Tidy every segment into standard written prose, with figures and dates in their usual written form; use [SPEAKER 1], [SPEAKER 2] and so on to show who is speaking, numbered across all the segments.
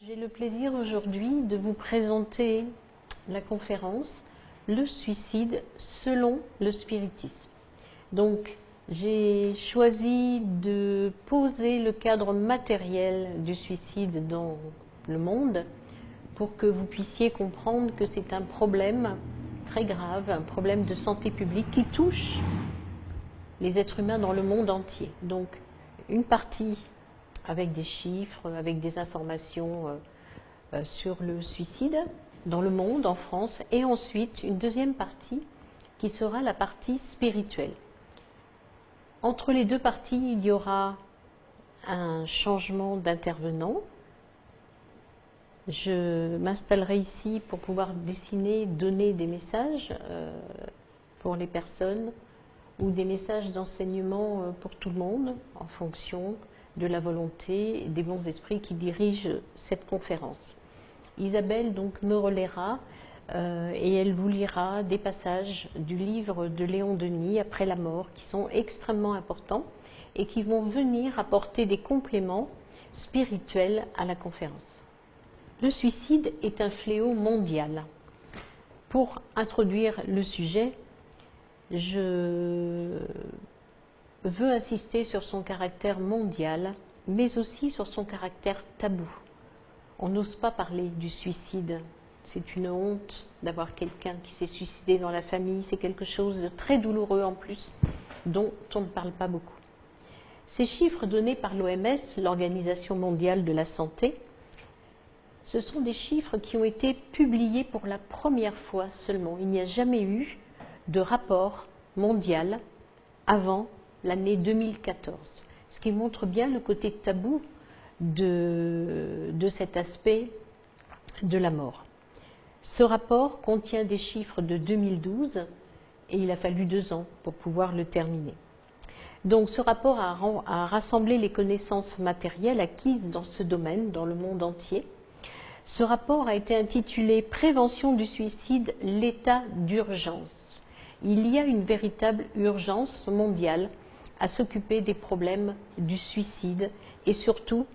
[SPEAKER 1] J'ai le plaisir aujourd'hui de vous présenter la conférence Le suicide selon le spiritisme. Donc, j'ai choisi de poser le cadre matériel du suicide dans le monde pour que vous puissiez comprendre que c'est un problème très grave, un problème de santé publique qui touche les êtres humains dans le monde entier. Donc, une partie avec des chiffres, avec des informations sur le suicide dans le monde, en France, et ensuite une deuxième partie qui sera la partie spirituelle. Entre les deux parties, il y aura un changement d'intervenant. Je m'installerai ici pour pouvoir dessiner, donner des messages pour les personnes ou des messages d'enseignement pour tout le monde en fonction de la volonté et des bons esprits qui dirigent cette conférence. Isabelle donc me relaiera et elle vous lira des passages du livre de Léon Denis, Après la mort, qui sont extrêmement importants et qui vont venir apporter des compléments spirituels à la conférence. Le suicide est un fléau mondial. Pour introduire le sujet, je veux insister sur son caractère mondial, mais aussi sur son caractère tabou. On n'ose pas parler du suicide. C'est une honte d'avoir quelqu'un qui s'est suicidé dans la famille. C'est quelque chose de très douloureux en plus, dont on ne parle pas beaucoup. Ces chiffres donnés par l'OMS, l'Organisation mondiale de la santé, ce sont des chiffres qui ont été publiés pour la première fois seulement. Il n'y a jamais eu de rapport mondial avant l'année 2014, ce qui montre bien le côté tabou de cet aspect de la mort. Ce rapport contient des chiffres de 2012 et il a fallu 2 ans pour pouvoir le terminer. Donc ce rapport a rassemblé les connaissances matérielles acquises dans ce domaine dans le monde entier. Ce rapport a été intitulé « Prévention du suicide, l'état d'urgence ». Il y a une véritable urgence mondiale à s'occuper des problèmes du suicide et surtout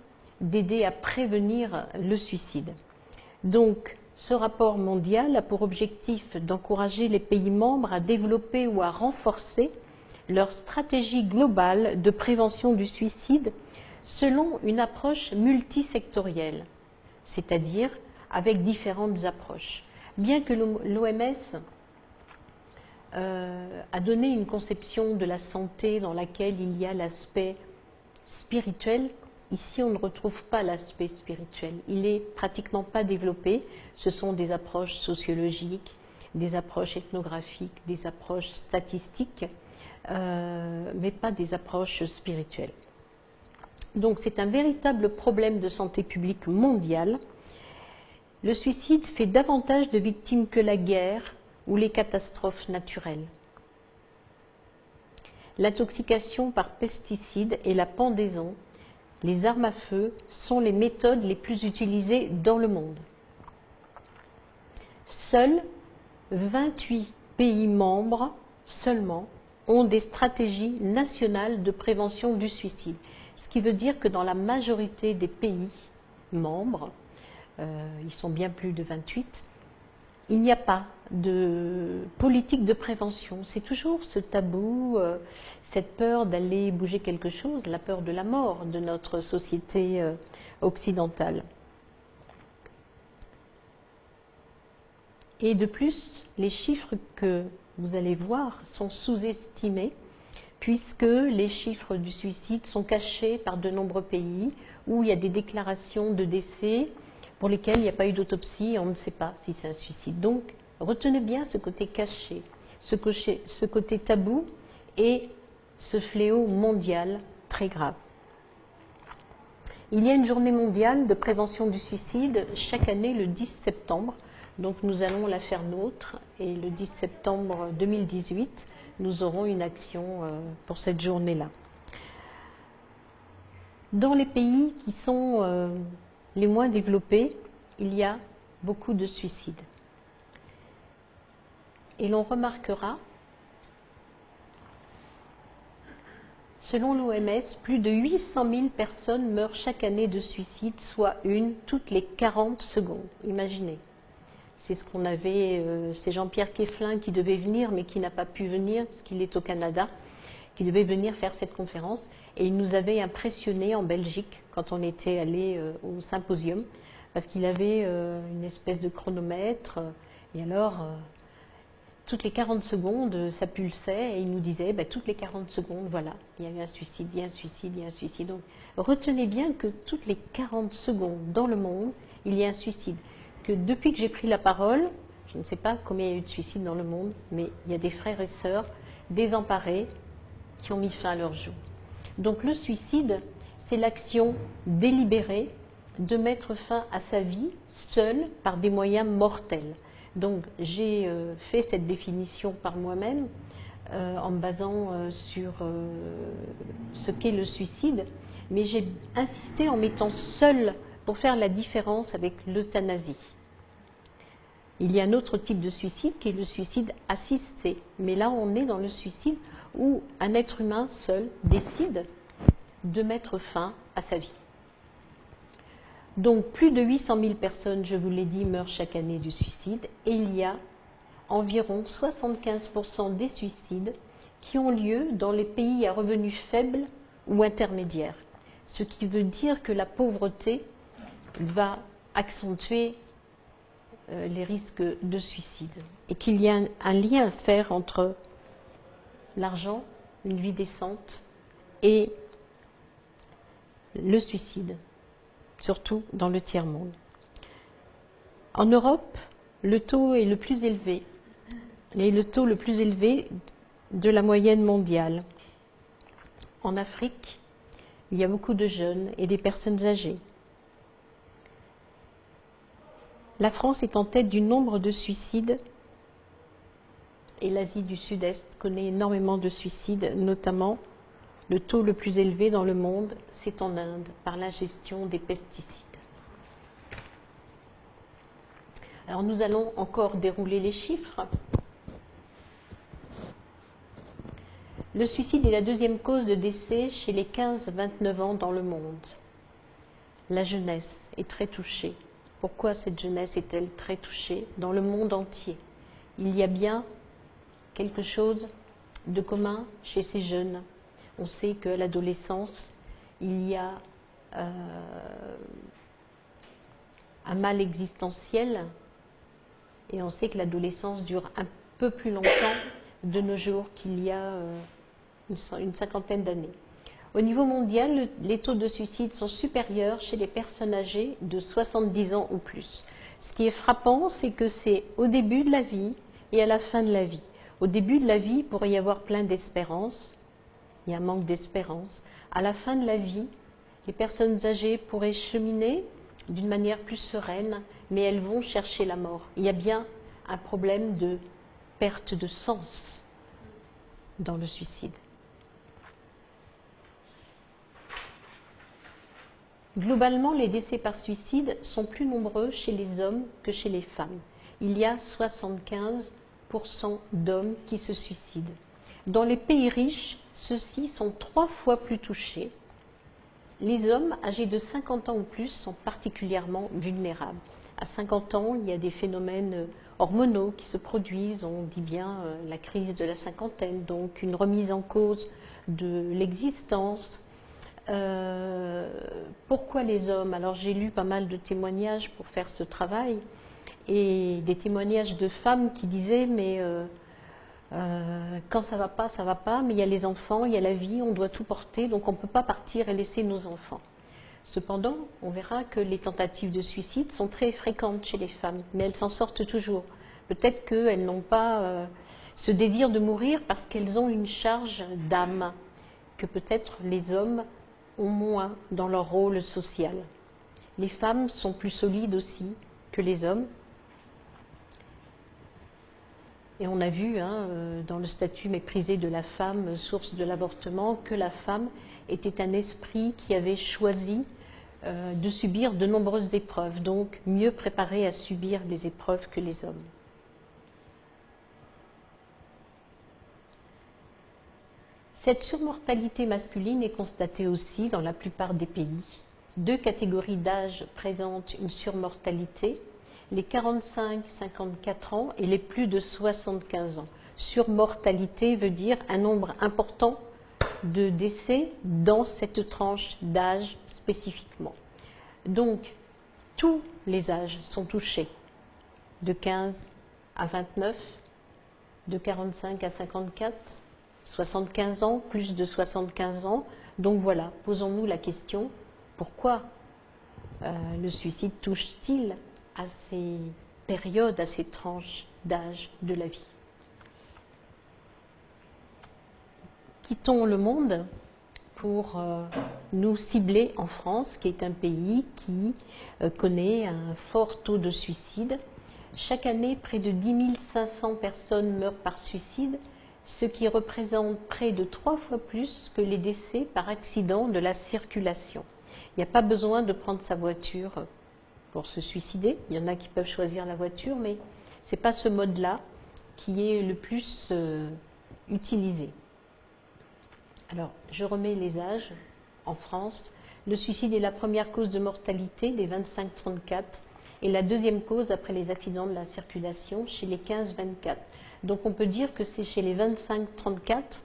[SPEAKER 1] d'aider à prévenir le suicide. Donc, ce rapport mondial a pour objectif d'encourager les pays membres à développer ou à renforcer leur stratégie globale de prévention du suicide selon une approche multisectorielle, c'est-à-dire avec différentes approches. Bien que l'OMS a donné une conception de la santé dans laquelle il y a l'aspect spirituel, ici on ne retrouve pas l'aspect spirituel. Il n'est pratiquement pas développé. Ce sont des approches sociologiques, des approches ethnographiques, des approches statistiques, mais pas des approches spirituelles. Donc c'est un véritable problème de santé publique mondiale. Le suicide fait davantage de victimes que la guerre ou les catastrophes naturelles. L'intoxication par pesticides et la pendaison, les armes à feu, sont les méthodes les plus utilisées dans le monde. Seuls 28 pays membres seulement ont des stratégies nationales de prévention du suicide. Ce qui veut dire que dans la majorité des pays membres, ils sont bien plus de 28, il n'y a pas de politique de prévention. C'est toujours ce tabou, cette peur d'aller bouger quelque chose, la peur de la mort de notre société occidentale. Et de plus, les chiffres que vous allez voir sont sous-estimés, puisque les chiffres du suicide sont cachés par de nombreux pays où il y a des déclarations de décès pour lesquels il n'y a pas eu d'autopsie et on ne sait pas si c'est un suicide. Donc, retenez bien ce côté caché, ce côté tabou et ce fléau mondial très grave. Il y a une journée mondiale de prévention du suicide chaque année le 10 septembre. Donc nous allons la faire nôtre et le 10 septembre 2018, nous aurons une action pour cette journée-là. Dans les pays qui sont les moins développés, il y a beaucoup de suicides. Et l'on remarquera Selon l'OMS, plus de 800 000 personnes meurent chaque année de suicide, soit une toutes les 40 secondes. Imaginez. C'est ce qu'on avait, c'est Jean-Pierre Quefflin qui devait venir, mais qui n'a pas pu venir, parce qu'il est au Canada, qui devait venir faire cette conférence. Et il nous avait impressionnés en Belgique, quand on était allé au symposium, parce qu'il avait une espèce de chronomètre. Et alors, toutes les 40 secondes, ça pulsait, et il nous disait, toutes les 40 secondes, voilà, il y a eu un suicide, il y a un suicide, il y a un suicide. Donc, retenez bien que toutes les 40 secondes dans le monde, il y a un suicide. Que depuis que j'ai pris la parole, je ne sais pas combien il y a eu de suicides dans le monde, mais il y a des frères et sœurs désemparés qui ont mis fin à leur jour. Donc le suicide, c'est l'action délibérée de mettre fin à sa vie seule par des moyens mortels. Donc j'ai fait cette définition par moi-même en me basant sur ce qu'est le suicide, mais j'ai insisté en mettant seul pour faire la différence avec l'euthanasie. Il y a un autre type de suicide qui est le suicide assisté, mais là on est dans le suicide où un être humain seul décide de mettre fin à sa vie. Donc plus de 800 000 personnes, je vous l'ai dit, meurent chaque année du suicide, et il y a environ 75% des suicides qui ont lieu dans les pays à revenus faibles ou intermédiaires. Ce qui veut dire que la pauvreté va accentuer les risques de suicide et qu'il y a un lien à faire entre l'argent, une vie décente et le suicide, surtout dans le tiers-monde. En Europe, le taux est le plus élevé, le taux le plus élevé de la moyenne mondiale. En Afrique, il y a beaucoup de jeunes et des personnes âgées. La France est en tête du nombre de suicides et l'Asie du Sud-Est connaît énormément de suicides, notamment le taux le plus élevé dans le monde, c'est en Inde, par l'ingestion des pesticides. Alors nous allons encore dérouler les chiffres. Le suicide est la deuxième cause de décès chez les 15-29 ans dans le monde. La jeunesse est très touchée. Pourquoi cette jeunesse est-elle très touchée dans le monde entier? Il y a bien quelque chose de commun chez ces jeunes. On sait qu'à l'adolescence, il y a un mal existentiel et on sait que l'adolescence dure un peu plus longtemps de nos jours qu'il y a une cinquantaine d'années. Au niveau mondial, les taux de suicide sont supérieurs chez les personnes âgées de 70 ans ou plus. Ce qui est frappant, c'est que c'est au début de la vie et à la fin de la vie. Au début de la vie, il pourrait y avoir plein d'espérance. Il y a un manque d'espérance. À la fin de la vie, les personnes âgées pourraient cheminer d'une manière plus sereine, mais elles vont chercher la mort. Il y a bien un problème de perte de sens dans le suicide. Globalement, les décès par suicide sont plus nombreux chez les hommes que chez les femmes. Il y a 75% d'hommes qui se suicident. Dans les pays riches, ceux-ci sont 3 fois plus touchés. Les hommes âgés de 50 ans ou plus sont particulièrement vulnérables. À 50 ans, il y a des phénomènes hormonaux qui se produisent, on dit bien la crise de la cinquantaine, donc une remise en cause de l'existence. Pourquoi les hommes? Alors j'ai lu pas mal de témoignages pour faire ce travail, et des témoignages de femmes qui disaient mais quand ça va pas, mais il y a les enfants, il y a la vie, on doit tout porter, donc on ne peut pas partir et laisser nos enfants. Cependant, on verra que les tentatives de suicide sont très fréquentes chez les femmes, mais elles s'en sortent toujours. Peut-être qu'elles n'ont pas ce désir de mourir parce qu'elles ont une charge d'âme, que peut-être les hommes ont moins dans leur rôle social. Les femmes sont plus solides aussi que les hommes. Et on a vu dans le statut méprisé de la femme, source de l'avortement, que la femme était un esprit qui avait choisi de subir de nombreuses épreuves, donc mieux préparée à subir les épreuves que les hommes. Cette surmortalité masculine est constatée aussi dans la plupart des pays. Deux catégories d'âge présentent une surmortalité, les 45-54 ans et les plus de 75 ans. Surmortalité veut dire un nombre important de décès dans cette tranche d'âge spécifiquement. Donc, tous les âges sont touchés, de 15 à 29, de 45 à 54, 75 ans, plus de 75 ans. Donc voilà, posons-nous la question, pourquoi le suicide touche-t-il à ces périodes, à ces tranches d'âge de la vie? Quittons le monde pour nous cibler en France, qui est un pays qui connaît un fort taux de suicide. Chaque année, près de 10 500 personnes meurent par suicide, ce qui représente près de 3 fois plus que les décès par accident de la circulation. Il n'y a pas besoin de prendre sa voiture pour se suicider. Il y en a qui peuvent choisir la voiture, mais ce n'est pas ce mode-là qui est le plus utilisé. Alors, je remets les âges. En France, le suicide est la première cause de mortalité des 25-34 et la deuxième cause après les accidents de la circulation chez les 15-24. Donc on peut dire que c'est chez les 25-34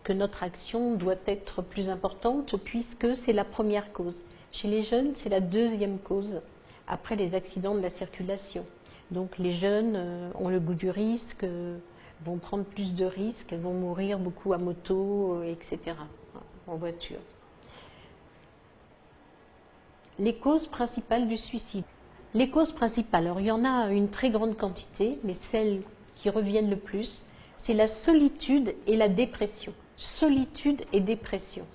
[SPEAKER 1] que notre action doit être plus importante puisque c'est la première cause. Chez les jeunes, c'est la deuxième cause après les accidents de la circulation. Donc les jeunes ont le goût du risque, vont prendre plus de risques, vont mourir beaucoup à moto, etc., en voiture. Les causes principales du suicide. Les causes principales, alors il y en a une très grande quantité, mais celles qui reviennent le plus, c'est la solitude et la dépression. Solitude et dépression.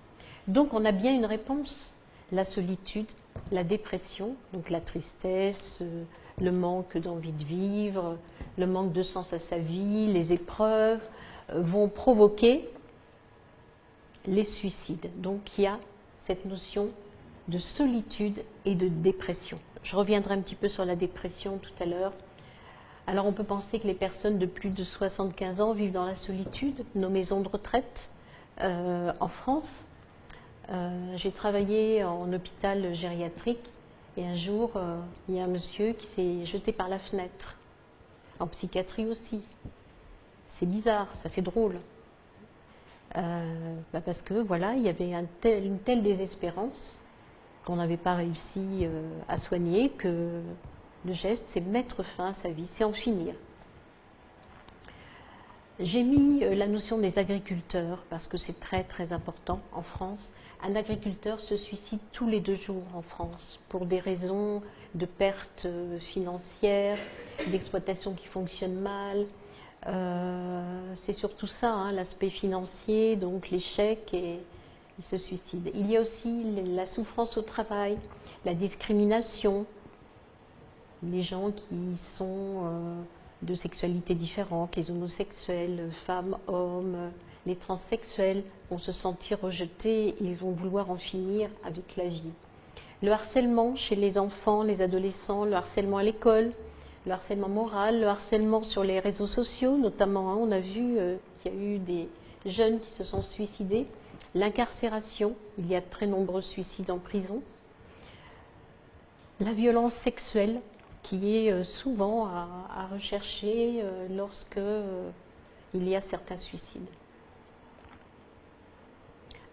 [SPEAKER 1] Donc on a bien une réponse. La solitude, la dépression, donc la tristesse, le manque d'envie de vivre, le manque de sens à sa vie, les épreuves vont provoquer les suicides. Donc il y a cette notion de solitude et de dépression. Je reviendrai un petit peu sur la dépression tout à l'heure. Alors on peut penser que les personnes de plus de 75 ans vivent dans la solitude, nos maisons de retraite en France. J'ai travaillé en hôpital gériatrique et un jour, il y a un monsieur qui s'est jeté par la fenêtre. En psychiatrie aussi. C'est bizarre, ça fait drôle. Parce que voilà, il y avait une telle désespérance qu'on n'avait pas réussi à soigner que le geste, c'est mettre fin à sa vie, c'est en finir. J'ai mis la notion des agriculteurs parce que c'est très très important en France. Un agriculteur se suicide tous les 2 jours en France pour des raisons de pertes financières, d'exploitation qui fonctionne mal. C'est surtout ça, hein, l'aspect financier, donc l'échec, et il se suicide. Il y a aussi la souffrance au travail, la discrimination, les gens qui sont de sexualités différentes, les homosexuels, femmes, hommes, les transsexuels vont se sentir rejetés et ils vont vouloir en finir avec la vie. Le harcèlement chez les enfants, les adolescents, le harcèlement à l'école, le harcèlement moral, le harcèlement sur les réseaux sociaux, notamment, hein, on a vu qu'il y a eu des jeunes qui se sont suicidés. L'incarcération, il y a de très nombreux suicides en prison. La violence sexuelle, qui est souvent à rechercher lorsque il y a certains suicides.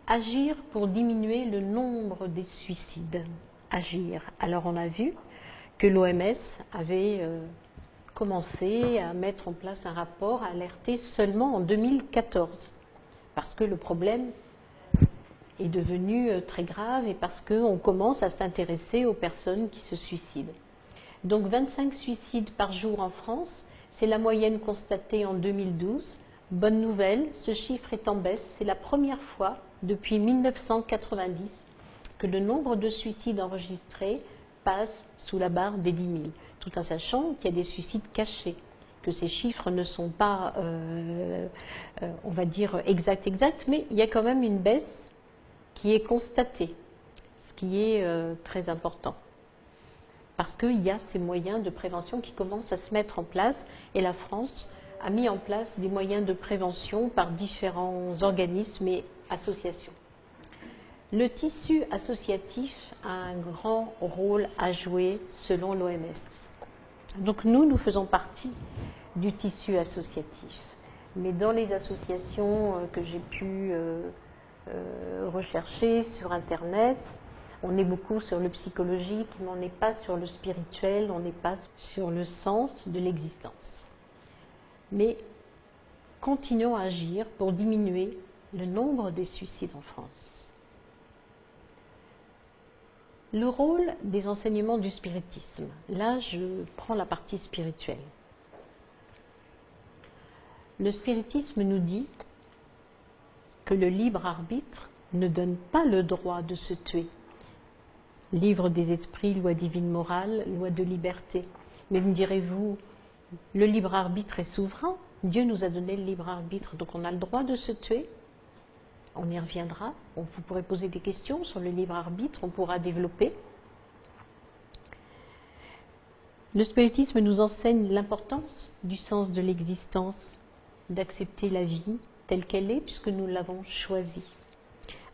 [SPEAKER 1] Agir pour diminuer le nombre des suicides. Agir. Alors on a vu que l'OMS avait commencé à mettre en place un rapport, à alerter seulement en 2014, parce que le problème est devenu très grave et parce qu'on commence à s'intéresser aux personnes qui se suicident. Donc 25 suicides par jour en France, c'est la moyenne constatée en 2012. Bonne nouvelle, ce chiffre est en baisse. C'est la première fois depuis 1990 que le nombre de suicides enregistrés passe sous la barre des 10 000, tout en sachant qu'il y a des suicides cachés, que ces chiffres ne sont pas, on va dire, exacts, mais il y a quand même une baisse qui est constatée, ce qui est très important. Parce qu'il y a ces moyens de prévention qui commencent à se mettre en place et la France a mis en place des moyens de prévention par différents organismes et associations. Le tissu associatif a un grand rôle à jouer selon l'OMS. Donc nous faisons partie du tissu associatif. Mais dans les associations que j'ai pu rechercher sur Internet, on est beaucoup sur le psychologique, mais on n'est pas sur le spirituel, on n'est pas sur le sens de l'existence. Mais continuons à agir pour diminuer le nombre des suicides en France. Le rôle des enseignements du spiritisme. Là, je prends la partie spirituelle. Le spiritisme nous dit que le libre arbitre ne donne pas le droit de se tuer. Livre des esprits, loi divine morale, loi de liberté. Mais me direz-vous, le libre arbitre est souverain. Dieu nous a donné le libre arbitre, donc on a le droit de se tuer. On y reviendra. Vous pourrez poser des questions sur le libre arbitre, on pourra développer. Le spiritisme nous enseigne l'importance du sens de l'existence, d'accepter la vie telle qu'elle est, puisque nous l'avons choisie.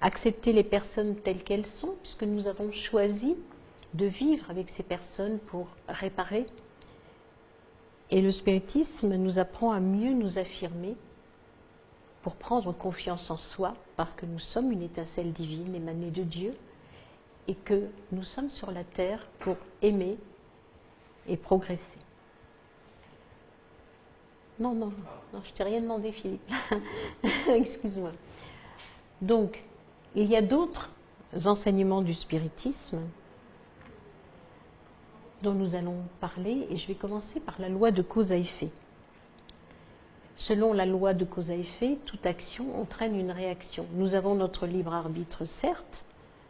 [SPEAKER 1] Accepter les personnes telles qu'elles sont, puisque nous avons choisi de vivre avec ces personnes pour réparer. Et le spiritisme nous apprend à mieux nous affirmer, pour prendre confiance en soi, parce que nous sommes une étincelle divine émanée de Dieu, et que nous sommes sur la terre pour aimer et progresser. Non, je t'ai rien demandé, Philippe. Excuse-moi. Donc, il y a d'autres enseignements du spiritisme dont nous allons parler, et je vais commencer par la loi de cause à effet. Selon la loi de cause à effet, toute action entraîne une réaction. Nous avons notre libre arbitre, certes,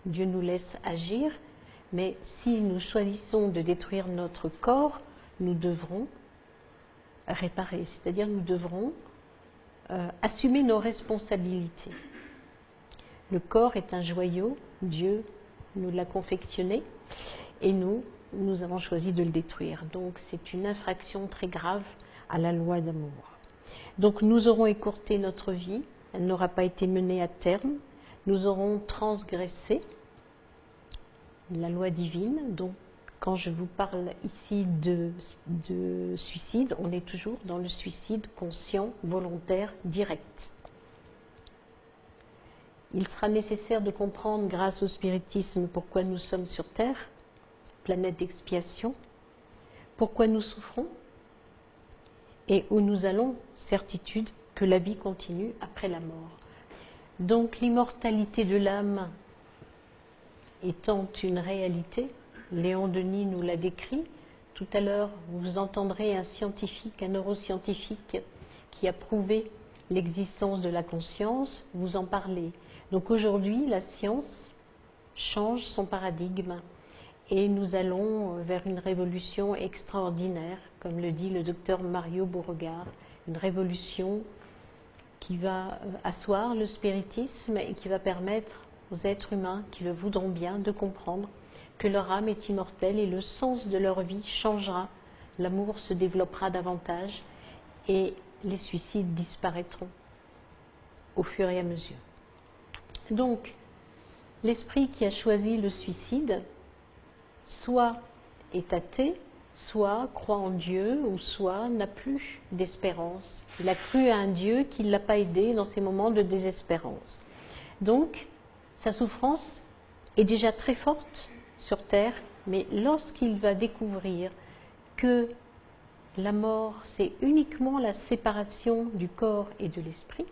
[SPEAKER 1] Dieu nous laisse agir, mais si nous choisissons de détruire notre corps, nous devrons réparer, c'est-à-dire nous devrons assumer nos responsabilités. Le corps est un joyau, Dieu nous l'a confectionné, et nous avons choisi de le détruire. Donc c'est une infraction très grave à la loi d'amour. Donc nous aurons écourté notre vie, elle n'aura pas été menée à terme, nous aurons transgressé la loi divine. Donc quand je vous parle ici de suicide, on est toujours dans le suicide conscient, volontaire, direct. Il sera nécessaire de comprendre grâce au spiritisme pourquoi nous sommes sur Terre, planète d'expiation, pourquoi nous souffrons, et où nous allons, certitude que la vie continue après la mort. Donc l'immortalité de l'âme étant une réalité, Léon Denis nous l'a décrit. Tout à l'heure, vous entendrez un scientifique, un neuroscientifique qui a prouvé l'existence de la conscience, vous en parlez. Donc aujourd'hui, la science change son paradigme. Et nous allons vers une révolution extraordinaire, comme le dit le docteur Mario Beauregard, une révolution qui va asseoir le spiritisme et qui va permettre aux êtres humains qui le voudront bien de comprendre que leur âme est immortelle et le sens de leur vie changera, l'amour se développera davantage et les suicides disparaîtront au fur et à mesure. Donc, l'esprit qui a choisi le suicide, soit est athée, soit croit en Dieu, ou soit n'a plus d'espérance. Il a cru à un Dieu qui ne l'a pas aidé dans ces moments de désespérance. Donc, sa souffrance est déjà très forte sur Terre, mais lorsqu'il va découvrir que la mort, c'est uniquement la séparation du corps et de l'esprit,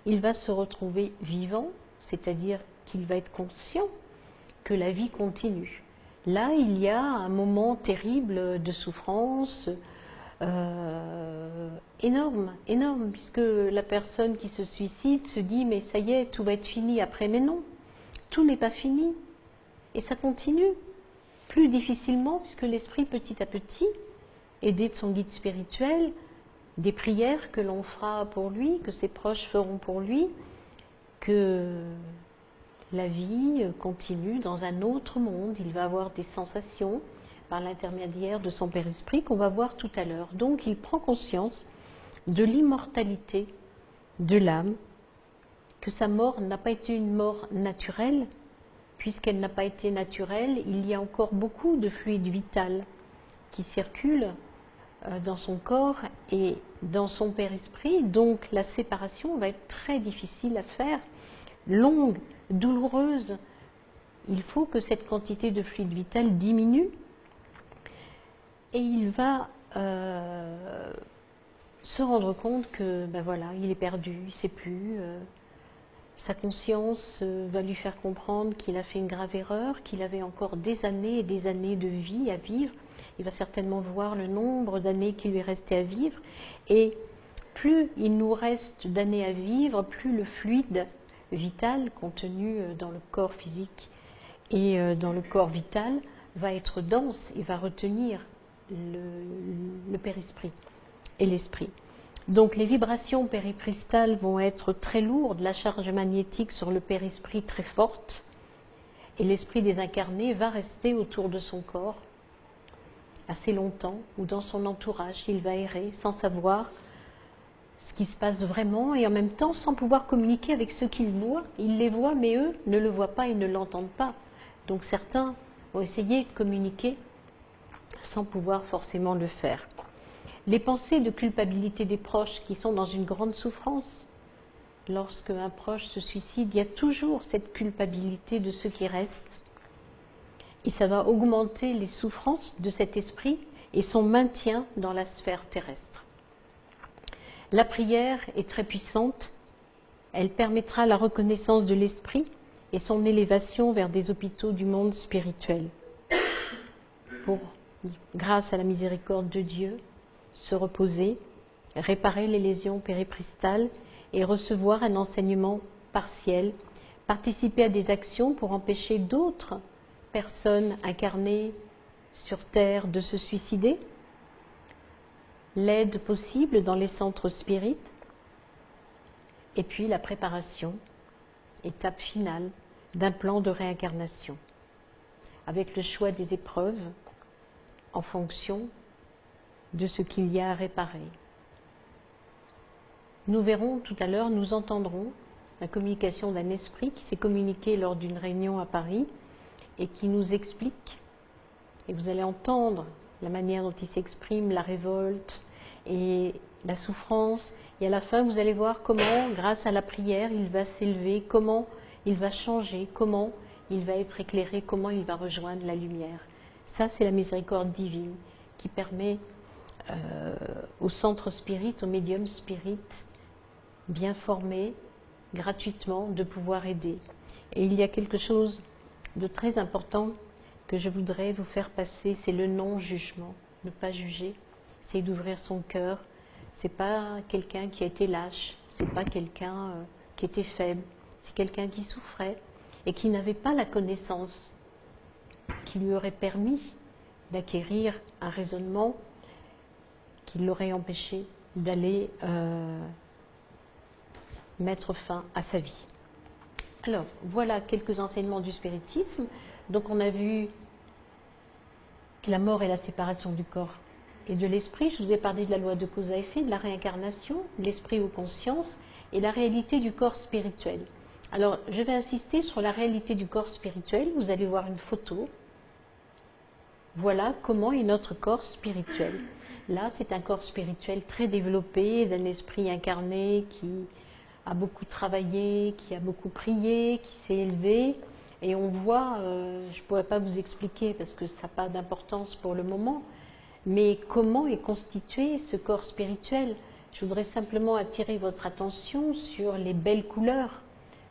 [SPEAKER 1] il va se retrouver vivant, c'est-à-dire qu'il va être conscient que la vie continue. Là, il y a un moment terrible de souffrance, énorme, puisque la personne qui se suicide se dit « mais ça y est, tout va être fini après ». Mais non, tout n'est pas fini, et ça continue, plus difficilement, puisque l'esprit, petit à petit, aidé de son guide spirituel, des prières que l'on fera pour lui, que ses proches feront pour lui, que la vie continue dans un autre monde. Il va avoir des sensations par l'intermédiaire de son Père Esprit qu'on va voir tout à l'heure. Donc il prend conscience de l'immortalité de l'âme, que sa mort n'a pas été une mort naturelle. Puisqu'elle n'a pas été naturelle, il y a encore beaucoup de fluide vital qui circule dans son corps et dans son père-esprit. Donc la séparation va être très difficile à faire, longue, douloureuse. Il faut que cette quantité de fluide vital diminue et il va se rendre compte que ben voilà, il est perdu, il ne sait plus. Sa conscience va lui faire comprendre qu'il a fait une grave erreur, qu'il avait encore des années et des années de vie à vivre. Il va certainement voir le nombre d'années qui lui restait à vivre. Et plus il nous reste d'années à vivre, plus le fluide vital contenu dans le corps physique et dans le corps vital va être dense et va retenir le périsprit et l'esprit. Donc les vibrations péripristales vont être très lourdes, la charge magnétique sur le périsprit très forte, et l'esprit désincarné va rester autour de son corps assez longtemps, ou dans son entourage, il va errer sans savoir ce qui se passe vraiment, et en même temps sans pouvoir communiquer avec ceux qu'il voit. Il les voit, mais eux ne le voient pas et ne l'entendent pas. Donc certains vont essayer de communiquer sans pouvoir forcément le faire. Les pensées de culpabilité des proches qui sont dans une grande souffrance. Lorsque un proche se suicide, il y a toujours cette culpabilité de ceux qui restent. Et ça va augmenter les souffrances de cet esprit et son maintien dans la sphère terrestre. La prière est très puissante. Elle permettra la reconnaissance de l'esprit et son élévation vers des hôpitaux du monde spirituel. Pour, grâce à la miséricorde de Dieu, se reposer, réparer les lésions péripristales et recevoir un enseignement partiel, participer à des actions pour empêcher d'autres personnes incarnées sur Terre de se suicider, l'aide possible dans les centres spirites, et puis la préparation, étape finale, d'un plan de réincarnation, avec le choix des épreuves en fonction de ce qu'il y a à réparer. Nous verrons tout à l'heure, nous entendrons la communication d'un esprit qui s'est communiqué lors d'une réunion à Paris et qui nous explique, et vous allez entendre la manière dont il s'exprime, la révolte et la souffrance, et à la fin vous allez voir comment, grâce à la prière, il va s'élever, comment il va changer, comment il va être éclairé, comment il va rejoindre la lumière. Ça, c'est la miséricorde divine qui permet au centre spirit, au médium spirit, bien formé, gratuitement, de pouvoir aider. Et il y a quelque chose de très important que je voudrais vous faire passer, c'est le non-jugement, ne pas juger, c'est d'ouvrir son cœur. C'est pas quelqu'un qui a été lâche, c'est pas quelqu'un qui était faible, c'est quelqu'un qui souffrait et qui n'avait pas la connaissance qui lui aurait permis d'acquérir un raisonnement qui l'aurait empêché d'aller mettre fin à sa vie. Alors, voilà quelques enseignements du spiritisme. Donc, on a vu que la mort est la séparation du corps et de l'esprit. Je vous ai parlé de la loi de cause à effet, de la réincarnation, de l'esprit aux consciences et la réalité du corps spirituel. Alors, je vais insister sur la réalité du corps spirituel. Vous allez voir une photo. Voilà comment est notre corps spirituel. Là, c'est un corps spirituel très développé, d'un esprit incarné qui a beaucoup travaillé, qui a beaucoup prié, qui s'est élevé. Et on voit, je ne pourrais pas vous expliquer parce que ça n'a pas d'importance pour le moment, mais comment est constitué ce corps spirituel. Je voudrais simplement attirer votre attention sur les belles couleurs,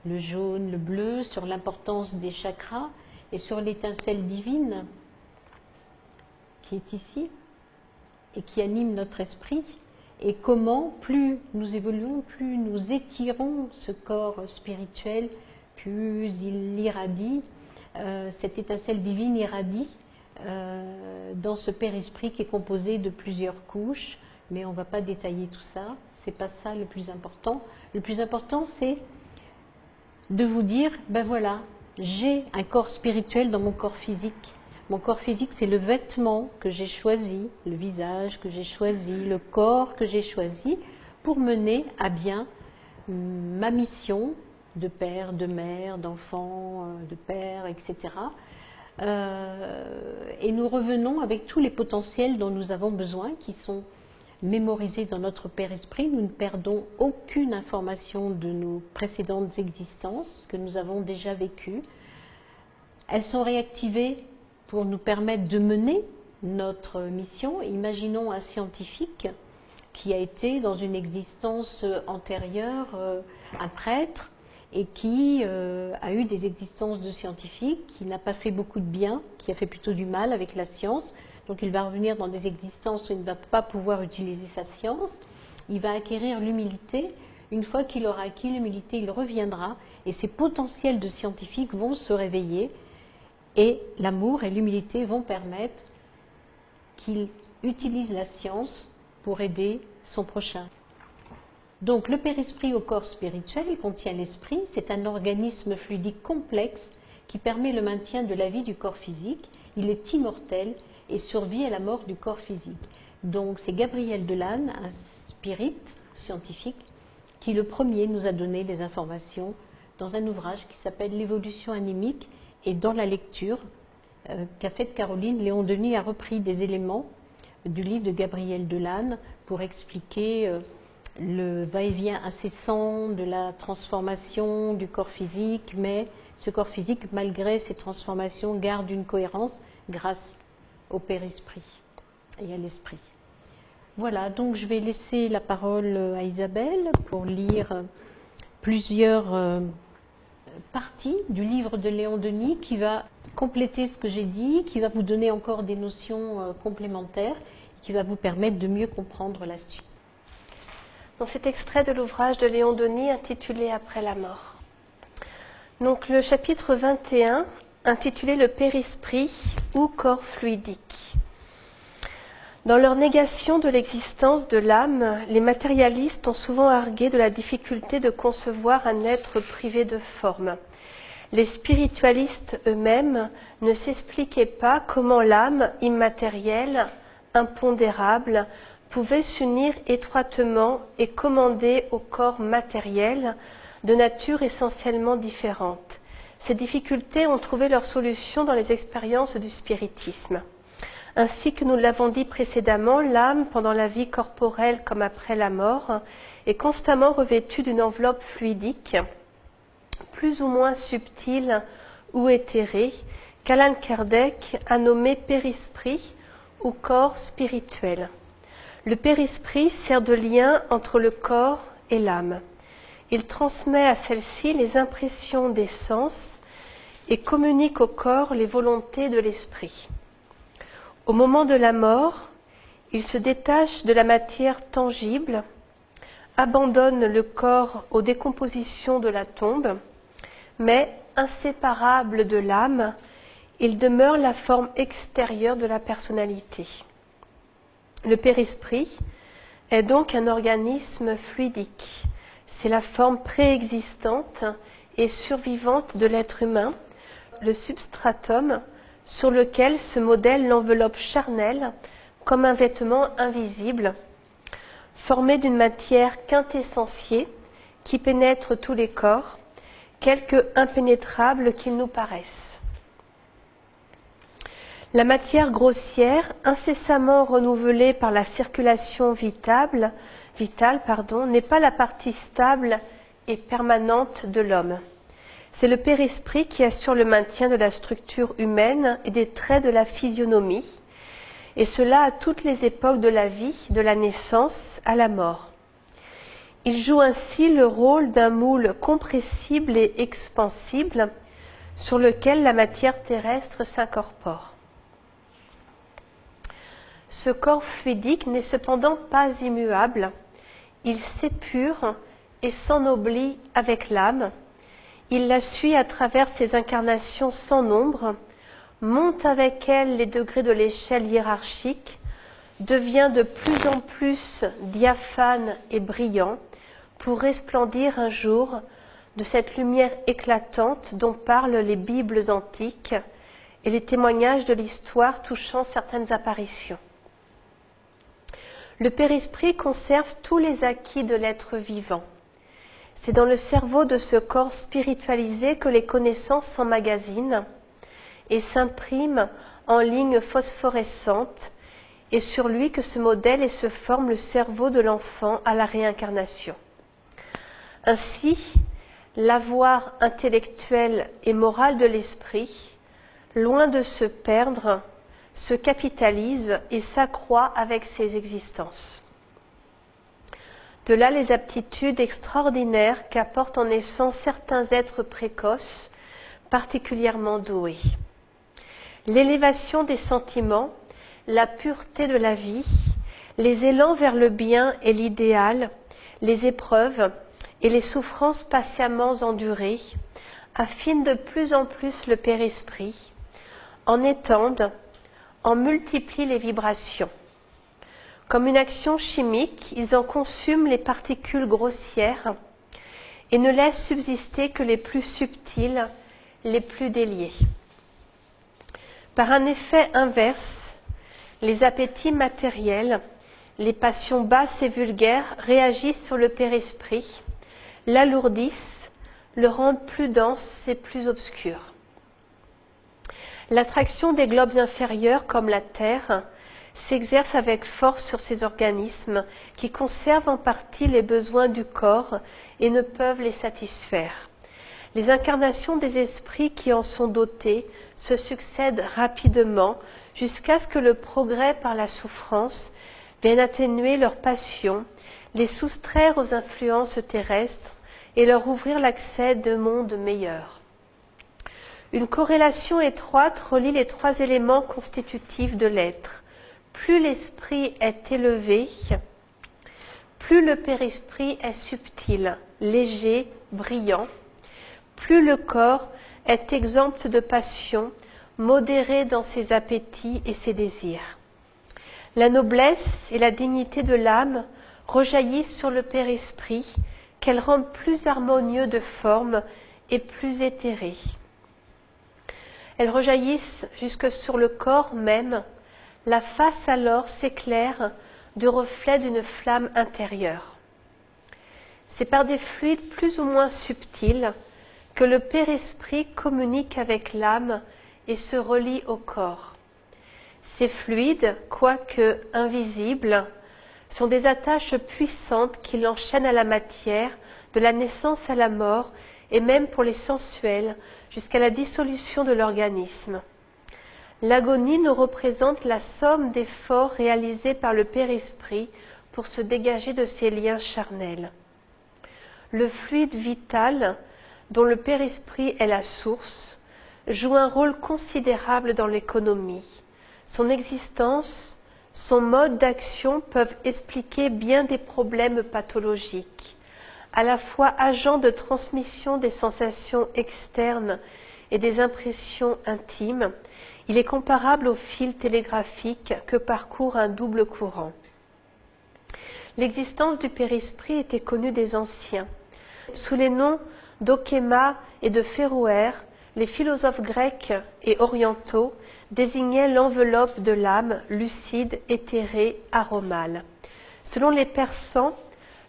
[SPEAKER 1] le jaune, le bleu, sur l'importance des chakras et sur l'étincelle divine qui est ici et qui anime notre esprit, et comment plus nous évoluons, plus nous étirons ce corps spirituel, plus il irradie, cette étincelle divine irradie dans ce père-esprit qui est composé de plusieurs couches, mais on ne va pas détailler tout ça, c'est pas ça le plus important. Le plus important, c'est de vous dire, ben voilà, j'ai un corps spirituel dans mon corps physique. Mon corps physique, c'est le vêtement que j'ai choisi, le visage que j'ai choisi, le corps que j'ai choisi pour mener à bien ma mission de père, de mère, d'enfant, de père, etc. Et nous revenons avec tous les potentiels dont nous avons besoin, qui sont mémorisés dans notre Père-Esprit. Nous ne perdons aucune information de nos précédentes existences, ce que nous avons déjà vécu. Elles sont réactivées pour nous permettre de mener notre mission. Imaginons un scientifique qui a été dans une existence antérieure un prêtre et qui a eu des existences de scientifique, qui n'a pas fait beaucoup de bien, qui a fait plutôt du mal avec la science. Donc il va revenir dans des existences où il ne va pas pouvoir utiliser sa science. Il va acquérir l'humilité. Une fois qu'il aura acquis l'humilité, il reviendra et ses potentiels de scientifique vont se réveiller et l'amour et l'humilité vont permettre qu'il utilise la science pour aider son prochain. Donc le père-esprit au corps spirituel, il contient l'esprit, c'est un organisme fluidique complexe qui permet le maintien de la vie du corps physique. Il est immortel et survit à la mort du corps physique. Donc c'est Gabriel Delanne, un spirit scientifique, qui le premier nous a donné les informations dans un ouvrage qui s'appelle L'évolution animique, et dans la lecture qu'a faite Caroline, Léon Denis a repris des éléments du livre de Gabriel Delanne pour expliquer le va-et-vient incessant de la transformation du corps physique, mais ce corps physique, malgré ces transformations, garde une cohérence grâce au Père-Esprit et à l'Esprit. Voilà, donc je vais laisser la parole à Isabelle pour lire plusieurs partie du livre de Léon Denis qui va compléter ce que j'ai dit, qui va vous donner encore des notions complémentaires, qui va vous permettre de mieux comprendre la suite.
[SPEAKER 2] Dans cet extrait de l'ouvrage de Léon Denis intitulé Après la mort. Donc le chapitre 21, intitulé Le Père-Esprit ou corps fluidique. Dans leur négation de l'existence de l'âme, les matérialistes ont souvent argué de la difficulté de concevoir un être privé de forme. Les spiritualistes eux-mêmes ne s'expliquaient pas comment l'âme immatérielle, impondérable, pouvait s'unir étroitement et commander au corps matériel de nature essentiellement différente. Ces difficultés ont trouvé leur solution dans les expériences du spiritisme. Ainsi que nous l'avons dit précédemment, l'âme, pendant la vie corporelle comme après la mort, est constamment revêtue d'une enveloppe fluidique, plus ou moins subtile ou éthérée, qu'Allan Kardec a nommé père-esprit ou corps spirituel. Le père-esprit sert de lien entre le corps et l'âme. Il transmet à celle-ci les impressions des sens et communique au corps les volontés de l'esprit. Au moment de la mort, il se détache de la matière tangible, abandonne le corps aux décompositions de la tombe, mais inséparable de l'âme, il demeure la forme extérieure de la personnalité. Le père-esprit est donc un organisme fluidique. C'est la forme préexistante et survivante de l'être humain, le substratum sur lequel se modèle l'enveloppe charnelle comme un vêtement invisible, formé d'une matière quintessentielle qui pénètre tous les corps, quelque impénétrable qu'ils nous paraissent. La matière grossière, incessamment renouvelée par la circulation vitale, n'est pas la partie stable et permanente de l'homme. C'est le père-esprit qui assure le maintien de la structure humaine et des traits de la physionomie, et cela à toutes les époques de la vie, de la naissance à la mort. Il joue ainsi le rôle d'un moule compressible et expansible sur lequel la matière terrestre s'incorpore. Ce corps fluidique n'est cependant pas immuable, il s'épure et s'ennoblit avec l'âme. Il la suit à travers ses incarnations sans nombre, monte avec elle les degrés de l'échelle hiérarchique, devient de plus en plus diaphane et brillant pour resplendir un jour de cette lumière éclatante dont parlent les Bibles antiques et les témoignages de l'histoire touchant certaines apparitions. Le périsprit conserve tous les acquis de l'être vivant. C'est dans le cerveau de ce corps spiritualisé que les connaissances s'emmagasinent et s'impriment en lignes phosphorescentes, et sur lui que se modèle et se forme le cerveau de l'enfant à la réincarnation. Ainsi, l'avoir intellectuel et moral de l'esprit, loin de se perdre, se capitalise et s'accroît avec ses existences. De là les aptitudes extraordinaires qu'apportent en naissant certains êtres précoces, particulièrement doués. L'élévation des sentiments, la pureté de la vie, les élans vers le bien et l'idéal, les épreuves et les souffrances patiemment endurées affinent de plus en plus le périsprit, en étendent, en multiplient les vibrations. Comme une action chimique, ils en consument les particules grossières et ne laissent subsister que les plus subtiles, les plus déliées. Par un effet inverse, les appétits matériels, les passions basses et vulgaires réagissent sur le périsprit, l'alourdissent, le rendent plus dense et plus obscur. L'attraction des globes inférieurs, comme la Terre, s'exerce avec force sur ces organismes qui conservent en partie les besoins du corps et ne peuvent les satisfaire. Les incarnations des esprits qui en sont dotés se succèdent rapidement jusqu'à ce que le progrès par la souffrance vienne atténuer leurs passions, les soustraire aux influences terrestres et leur ouvrir l'accès de mondes meilleurs. Une corrélation étroite relie les trois éléments constitutifs de l'être. Plus l'esprit est élevé, plus le périsprit est subtil, léger, brillant, plus le corps est exempt de passion, modéré dans ses appétits et ses désirs. La noblesse et la dignité de l'âme rejaillissent sur le périsprit, qu'elles rendent plus harmonieux de forme et plus éthéré. Elles rejaillissent jusque sur le corps même. La face alors s'éclaire du reflet d'une flamme intérieure. C'est par des fluides plus ou moins subtils que le périsprit communique avec l'âme et se relie au corps. Ces fluides, quoique invisibles, sont des attaches puissantes qui l'enchaînent à la matière, de la naissance à la mort, et même pour les sensuels, jusqu'à la dissolution de l'organisme. L'agonie nous représente la somme d'efforts réalisés par le périsprit pour se dégager de ces liens charnels. Le fluide vital, dont le périsprit est la source, joue un rôle considérable dans l'économie. Son existence, son mode d'action peuvent expliquer bien des problèmes pathologiques. À la fois agent de transmission des sensations externes et des impressions intimes, il est comparable au fil télégraphique que parcourt un double courant. L'existence du périsprit était connue des anciens. Sous les noms d'Okema et de Férouer, les philosophes grecs et orientaux désignaient l'enveloppe de l'âme lucide, éthérée, aromale. Selon les Persans,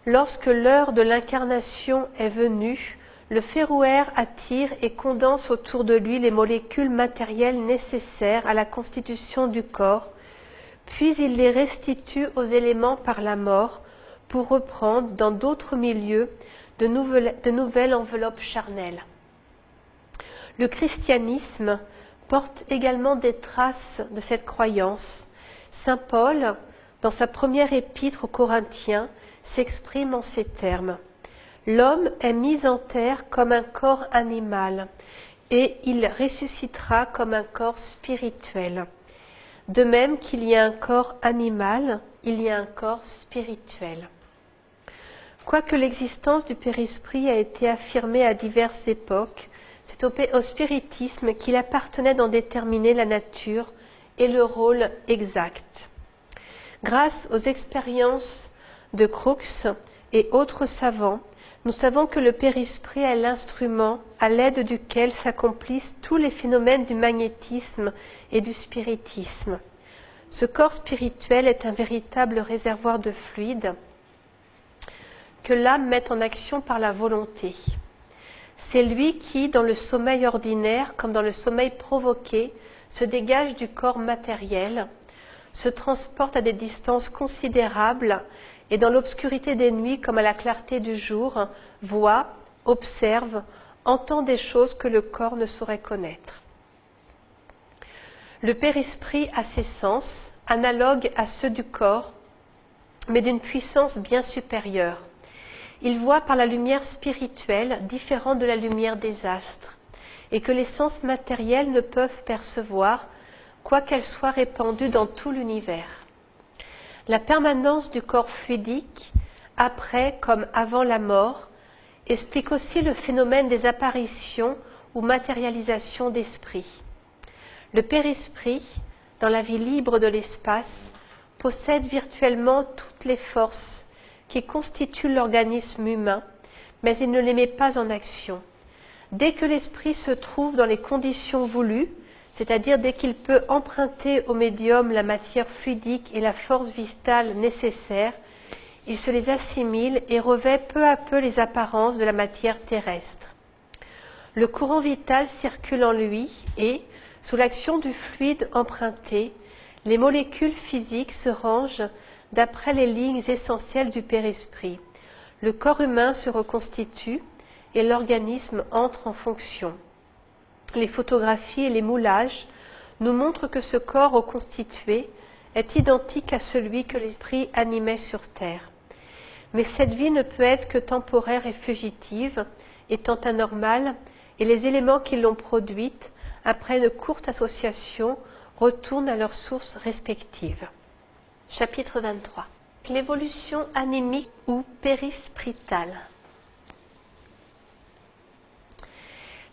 [SPEAKER 2] lorsque l'heure de l'incarnation est venue, le Férouer attire et condense autour de lui les molécules matérielles nécessaires à la constitution du corps, puis il les restitue aux éléments par la mort pour reprendre dans d'autres milieux de nouvelles enveloppes charnelles. Le christianisme porte également des traces de cette croyance. Saint Paul, dans sa première épître aux Corinthiens, s'exprime en ces termes. L'homme est mis en terre comme un corps animal et il ressuscitera comme un corps spirituel. De même qu'il y a un corps animal, il y a un corps spirituel. Quoique l'existence du périsprit a été affirmée à diverses époques, c'est au spiritisme qu'il appartenait d'en déterminer la nature et le rôle exact. Grâce aux expériences de Crookes et autres savants, nous savons que le périsprit est l'instrument à l'aide duquel s'accomplissent tous les phénomènes du magnétisme et du spiritisme. Ce corps spirituel est un véritable réservoir de fluide que l'âme met en action par la volonté. C'est lui qui, dans le sommeil ordinaire comme dans le sommeil provoqué, se dégage du corps matériel, se transporte à des distances considérables et dans l'obscurité des nuits comme à la clarté du jour, voit, observe, entend des choses que le corps ne saurait connaître. Le père-esprit a ses sens, analogues à ceux du corps, mais d'une puissance bien supérieure. Il voit par la lumière spirituelle, différente de la lumière des astres, et que les sens matériels ne peuvent percevoir, quoiqu'elle soit répandue dans tout l'univers. La permanence du corps fluidique, après comme avant la mort, explique aussi le phénomène des apparitions ou matérialisations d'esprit. Le père-esprit, dans la vie libre de l'espace, possède virtuellement toutes les forces qui constituent l'organisme humain, mais il ne les met pas en action. Dès que l'esprit se trouve dans les conditions voulues, c'est-à-dire dès qu'il peut emprunter au médium la matière fluidique et la force vitale nécessaires, il se les assimile et revêt peu à peu les apparences de la matière terrestre. Le courant vital circule en lui et, sous l'action du fluide emprunté, les molécules physiques se rangent d'après les lignes essentielles du père-esprit. Le corps humain se reconstitue et l'organisme entre en fonction. Les photographies et les moulages nous montrent que ce corps reconstitué est identique à celui que l'esprit animait sur terre. Mais cette vie ne peut être que temporaire et fugitive, étant anormale, et les éléments qui l'ont produite, après une courte association, retournent à leurs sources respectives. Chapitre 23. L'évolution animique ou périspritale.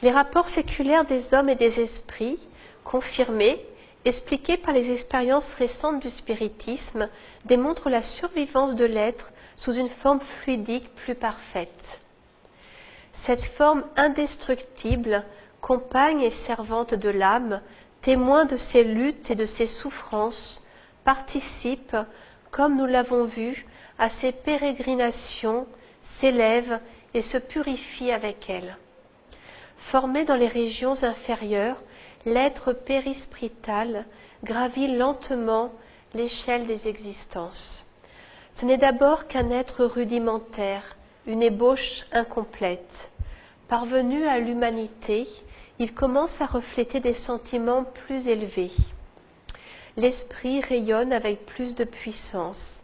[SPEAKER 2] Les rapports séculaires des hommes et des esprits, confirmés, expliqués par les expériences récentes du spiritisme, démontrent la survivance de l'être sous une forme fluidique plus parfaite. Cette forme indestructible, compagne et servante de l'âme, témoin de ses luttes et de ses souffrances, participe, comme nous l'avons vu, à ses pérégrinations, s'élève et se purifie avec elle. Formé dans les régions inférieures, l'être périsprital gravit lentement l'échelle des existences. Ce n'est d'abord qu'un être rudimentaire, une ébauche incomplète. Parvenu à l'humanité, il commence à refléter des sentiments plus élevés. L'esprit rayonne avec plus de puissance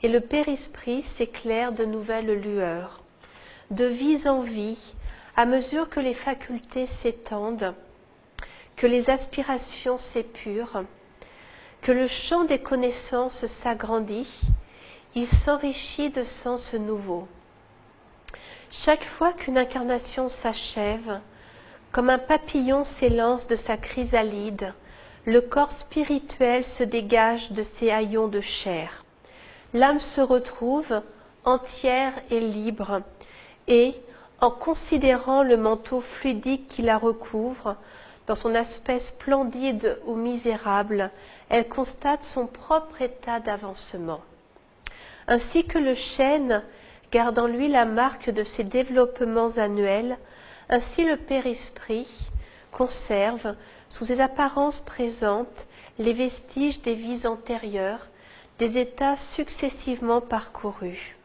[SPEAKER 2] et le père-esprit s'éclaire de nouvelles lueurs. De vie en vie, à mesure que les facultés s'étendent, que les aspirations s'épurent, que le champ des connaissances s'agrandit, il s'enrichit de sens nouveaux. Chaque fois qu'une incarnation s'achève, comme un papillon s'élance de sa chrysalide, le corps spirituel se dégage de ses haillons de chair. L'âme se retrouve entière et libre et, en considérant le manteau fluidique qui la recouvre, dans son aspect splendide ou misérable, elle constate son propre état d'avancement. Ainsi que le chêne garde en lui la marque de ses développements annuels, ainsi le père-esprit conserve, sous ses apparences présentes, les vestiges des vies antérieures, des états successivement parcourus.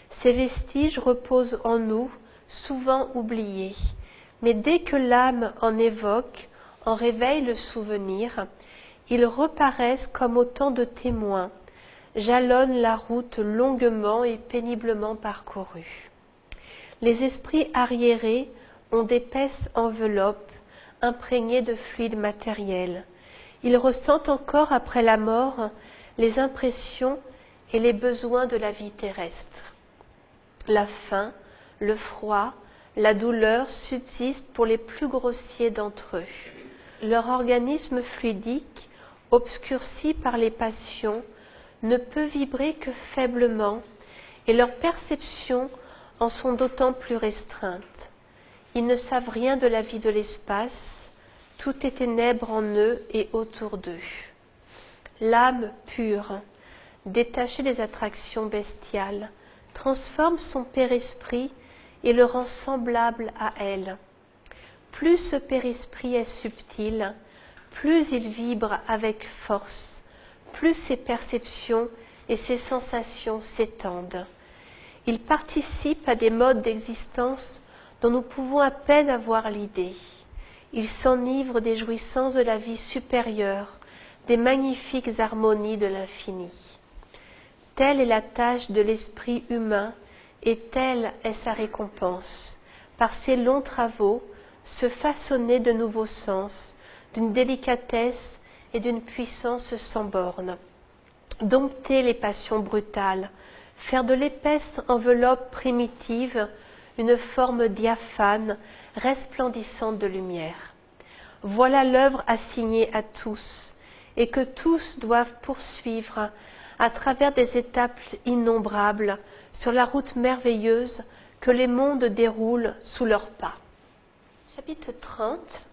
[SPEAKER 2] Ces vestiges reposent en nous, souvent oubliés, mais dès que l'âme en évoque, en réveille le souvenir, ils reparaissent comme autant de témoins, jalonnent la route longuement et péniblement parcourue. Les esprits arriérés ont d'épaisses enveloppes imprégnées de fluide matériel. Ils ressentent encore après la mort les impressions et les besoins de la vie terrestre. La faim, le froid, la douleur subsistent pour les plus grossiers d'entre eux. Leur organisme fluidique, obscurci par les passions, ne peut vibrer que faiblement et leurs perceptions en sont d'autant plus restreintes. Ils ne savent rien de la vie de l'espace, tout est ténèbres en eux et autour d'eux. l'âme pure, détachée des attractions bestiales, transforme son père-esprit et le rend semblable à elle. Plus ce père-esprit est subtil, plus il vibre avec force, plus ses perceptions et ses sensations s'étendent. Il participe à des modes d'existence dont nous pouvons à peine avoir l'idée. Il s'enivre des jouissances de la vie supérieure, des magnifiques harmonies de l'infini. Telle est la tâche de l'esprit humain et telle est sa récompense. Par ses longs travaux, se façonner de nouveaux sens, d'une délicatesse et d'une puissance sans bornes. Dompter les passions brutales, faire de l'épaisse enveloppe primitive une forme diaphane, resplendissante de lumière. Voilà l'œuvre assignée à tous, et que tous doivent poursuivre à travers des étapes innombrables sur la route merveilleuse que les mondes déroulent sous leurs pas. Chapitre 30,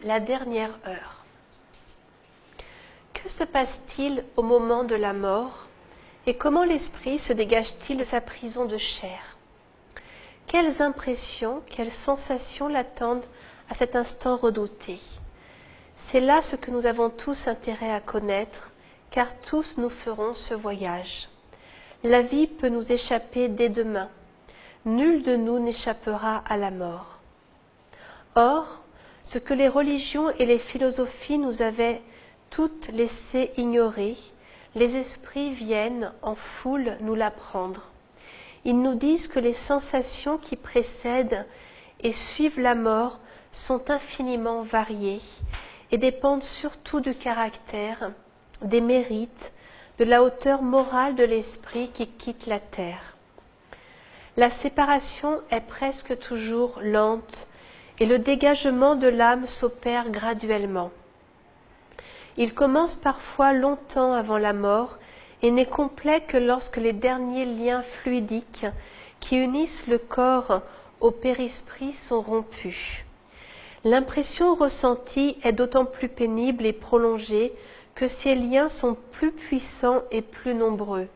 [SPEAKER 2] la dernière heure. Que se passe-t-il au moment de la mort et comment l'esprit se dégage-t-il de sa prison de chair? Quelles impressions, quelles sensations l'attendent à cet instant redouté? C'est là ce que nous avons tous intérêt à connaître, car tous nous ferons ce voyage. La vie peut nous échapper dès demain. Nul de nous n'échappera à la mort. Or, ce que les religions et les philosophies nous avaient toutes laissé ignorer, les esprits viennent en foule nous l'apprendre. Ils nous disent que les sensations qui précèdent et suivent la mort sont infiniment variées et dépendent surtout du caractère, des mérites, de la hauteur morale de l'esprit qui quitte la terre. La séparation est presque toujours lente et le dégagement de l'âme s'opère graduellement. Il commence parfois longtemps avant la mort et n'est complet que lorsque les derniers liens fluidiques qui unissent le corps au périsprit sont rompus. L'impression ressentie est d'autant plus pénible et prolongée que ces liens sont plus puissants et plus nombreux.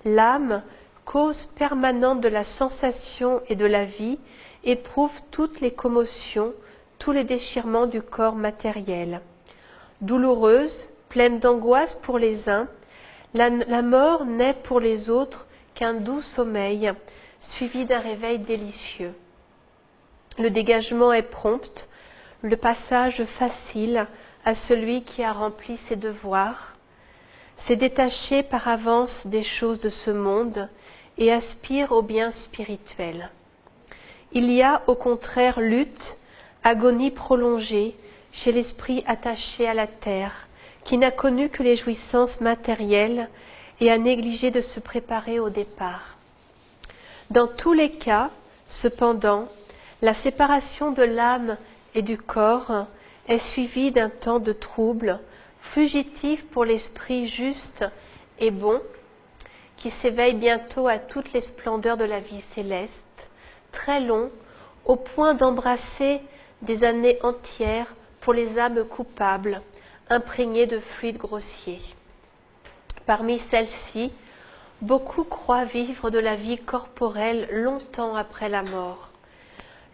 [SPEAKER 2] L'âme, cause permanente de la sensation et de la vie, éprouve toutes les commotions, tous les déchirements du corps matériel. Douloureuse, pleine d'angoisse pour les uns, la mort n'est pour les autres qu'un doux sommeil, suivi d'un réveil délicieux. Le dégagement est prompt, le passage facile à celui qui a rempli ses devoirs, s'est détaché par avance des choses de ce monde et aspire au bien spirituel. Il y a au contraire lutte, agonie prolongée chez l'esprit attaché à la terre, qui n'a connu que les jouissances matérielles et a négligé de se préparer au départ. Dans tous les cas, cependant, la séparation de l'âme et du corps est suivie d'un temps de trouble, fugitif pour l'esprit juste et bon, qui s'éveille bientôt à toutes les splendeurs de la vie céleste, très long, au point d'embrasser des années entières pour les âmes coupables, imprégnées de fluides grossiers. Parmi celles-ci, beaucoup croient vivre de la vie corporelle longtemps après la mort.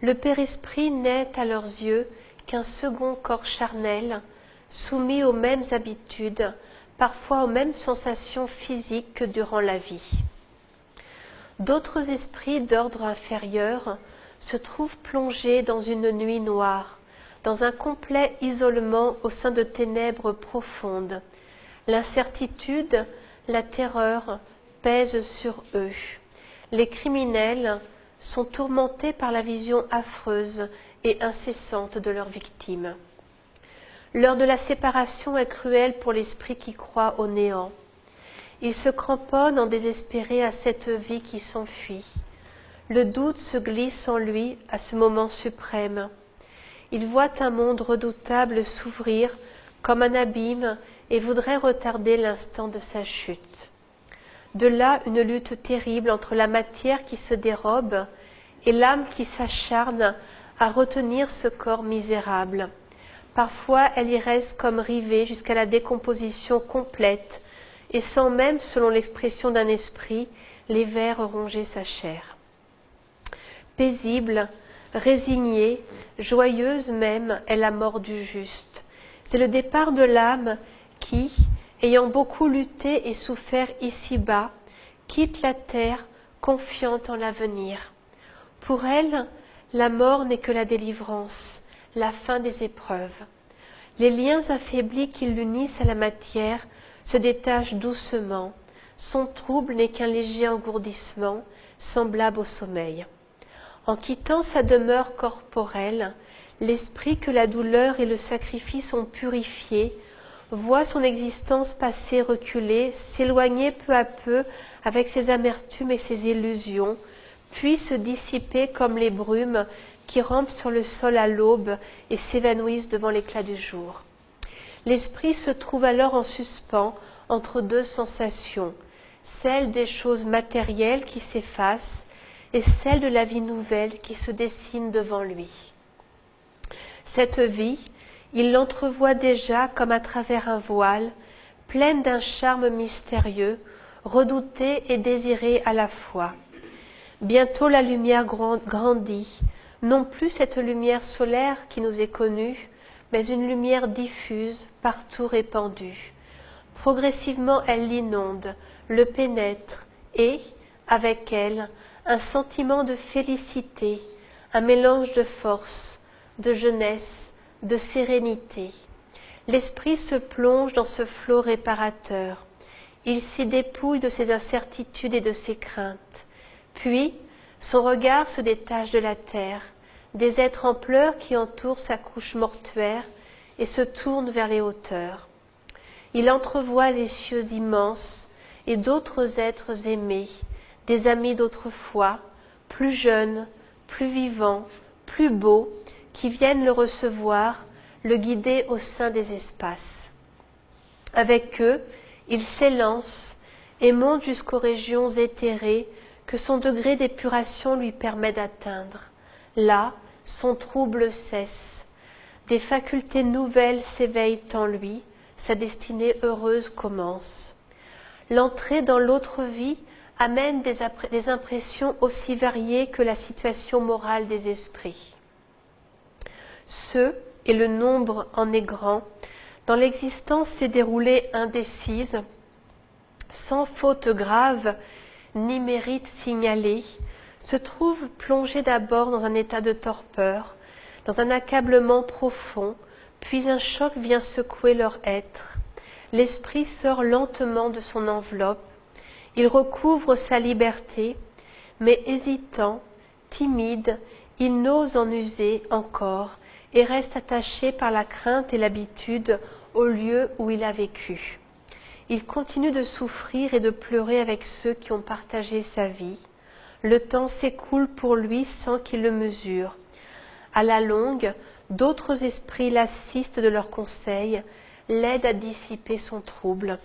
[SPEAKER 2] Le père-esprit n'est à leurs yeux qu'un second corps charnel, soumis aux mêmes habitudes, parfois aux mêmes sensations physiques que durant la vie. D'autres esprits d'ordre inférieur se trouvent plongés dans une nuit noire, dans un complet isolement au sein de ténèbres profondes. L'incertitude, la terreur pèsent sur eux. Les criminels sont tourmentés par la vision affreuse et incessante de leurs victimes. L'heure de la séparation est cruelle pour l'esprit qui croit au néant. Il se cramponne en désespéré à cette vie qui s'enfuit. Le doute se glisse en lui à ce moment suprême. Il voit un monde redoutable s'ouvrir comme un abîme et voudrait retarder l'instant de sa chute. De là une lutte terrible entre la matière qui se dérobe et l'âme qui s'acharne à retenir ce corps misérable. Parfois, elle y reste comme rivée jusqu'à la décomposition complète, et sans même, selon l'expression d'un esprit, les vers ronger sa chair. Paisible, résignée, joyeuse même est la mort du juste. C'est le départ de l'âme qui, ayant beaucoup lutté et souffert ici-bas, quitte la terre confiante en l'avenir. Pour elle, la mort n'est que la délivrance, la fin des épreuves. Les liens affaiblis qui l'unissent à la matière se détachent doucement. Son trouble n'est qu'un léger engourdissement, semblable au sommeil. En quittant sa demeure corporelle, l'esprit que la douleur et le sacrifice ont purifié voit son existence passer reculer, s'éloigner peu à peu avec ses amertumes et ses illusions, puis se dissiper comme les brumes qui rampent sur le sol à l'aube et s'évanouissent devant l'éclat du jour. L'esprit se trouve alors en suspens entre deux sensations, celle des choses matérielles qui s'effacent et celle de la vie nouvelle qui se dessine devant lui. Cette vie, il l'entrevoit déjà comme à travers un voile, pleine d'un charme mystérieux, redoutée et désirée à la fois. Bientôt la lumière grandit, non plus cette lumière solaire qui nous est connue, mais une lumière diffuse, partout répandue. Progressivement, elle l'inonde, le pénètre et, avec elle, un sentiment de félicité, un mélange de force, de jeunesse, de sérénité. L'esprit se plonge dans ce flot réparateur. Il s'y dépouille de ses incertitudes et de ses craintes. Puis, son regard se détache de la terre, des êtres en pleurs qui entourent sa couche mortuaire et se tourne vers les hauteurs. Il entrevoit les cieux immenses et d'autres êtres aimés, des amis d'autrefois, plus jeunes, plus vivants, plus beaux, qui viennent le recevoir, le guider au sein des espaces. Avec eux, il s'élance et monte jusqu'aux régions éthérées que son degré d'épuration lui permet d'atteindre. Là, son trouble cesse. Des facultés nouvelles s'éveillent en lui, sa destinée heureuse commence. L'entrée dans l'autre vie amène des impressions aussi variées que la situation morale des esprits. Ceux, et le nombre en est grand, dans l'existence s'est déroulée indécise, sans faute grave ni mérite signalé, se trouvent plongés d'abord dans un état de torpeur, dans un accablement profond, puis un choc vient secouer leur être. L'esprit sort lentement de son enveloppe, il recouvre sa liberté, mais hésitant, timide, il n'ose en user encore et reste attaché par la crainte et l'habitude au lieu où il a vécu. Il continue de souffrir et de pleurer avec ceux qui ont partagé sa vie. Le temps s'écoule pour lui sans qu'il le mesure. À la longue, d'autres esprits l'assistent de leurs conseils, l'aident à dissiper son trouble,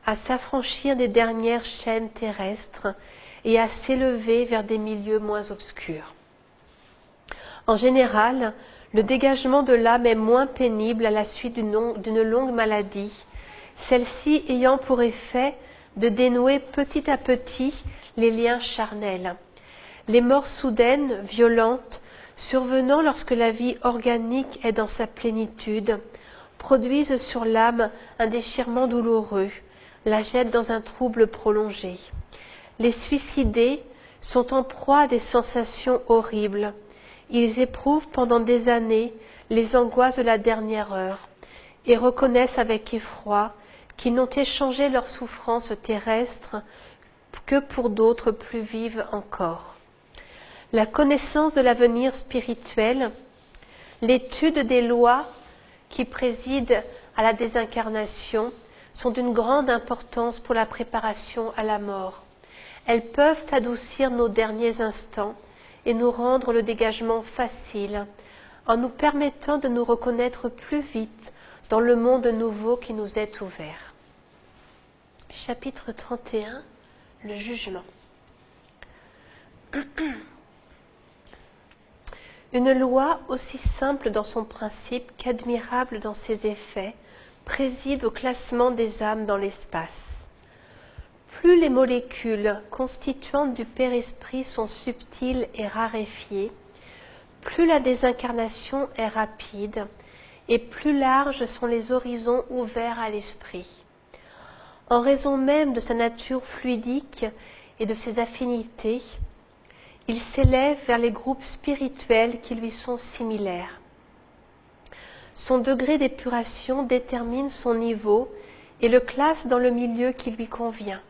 [SPEAKER 2] à s'affranchir des dernières chaînes terrestres et à s'élever vers des milieux moins obscurs. En général, le dégagement de l'âme est moins pénible à la suite d'une longue maladie, celle-ci ayant pour effet de dénouer petit à petit les liens charnels. Les morts soudaines, violentes, survenant lorsque la vie organique est dans sa plénitude, produisent sur l'âme un déchirement douloureux, la jettent dans un trouble prolongé. Les suicidés sont en proie à des sensations horribles. Ils éprouvent pendant des années les angoisses de la dernière heure et reconnaissent avec effroi qu'ils n'ont échangé leurs souffrances terrestres que pour d'autres plus vives encore. La connaissance de l'avenir spirituel, l'étude des lois qui président à la désincarnation sont d'une grande importance pour la préparation à la mort. Elles peuvent adoucir nos derniers instants et nous rendre le dégagement facile, en nous permettant de nous reconnaître plus vite dans le monde nouveau qui nous est ouvert. Chapitre 31, le jugement. Une loi aussi simple dans son principe qu'admirable dans ses effets préside au classement des âmes dans l'espace. Plus les molécules constituantes du Père-Esprit sont subtiles et raréfiées, plus la désincarnation est rapide et plus larges sont les horizons ouverts à l'esprit. En raison même de sa nature fluidique et de ses affinités, il s'élève vers les groupes spirituels qui lui sont similaires. Son degré d'épuration détermine son niveau et le classe dans le milieu qui lui convient.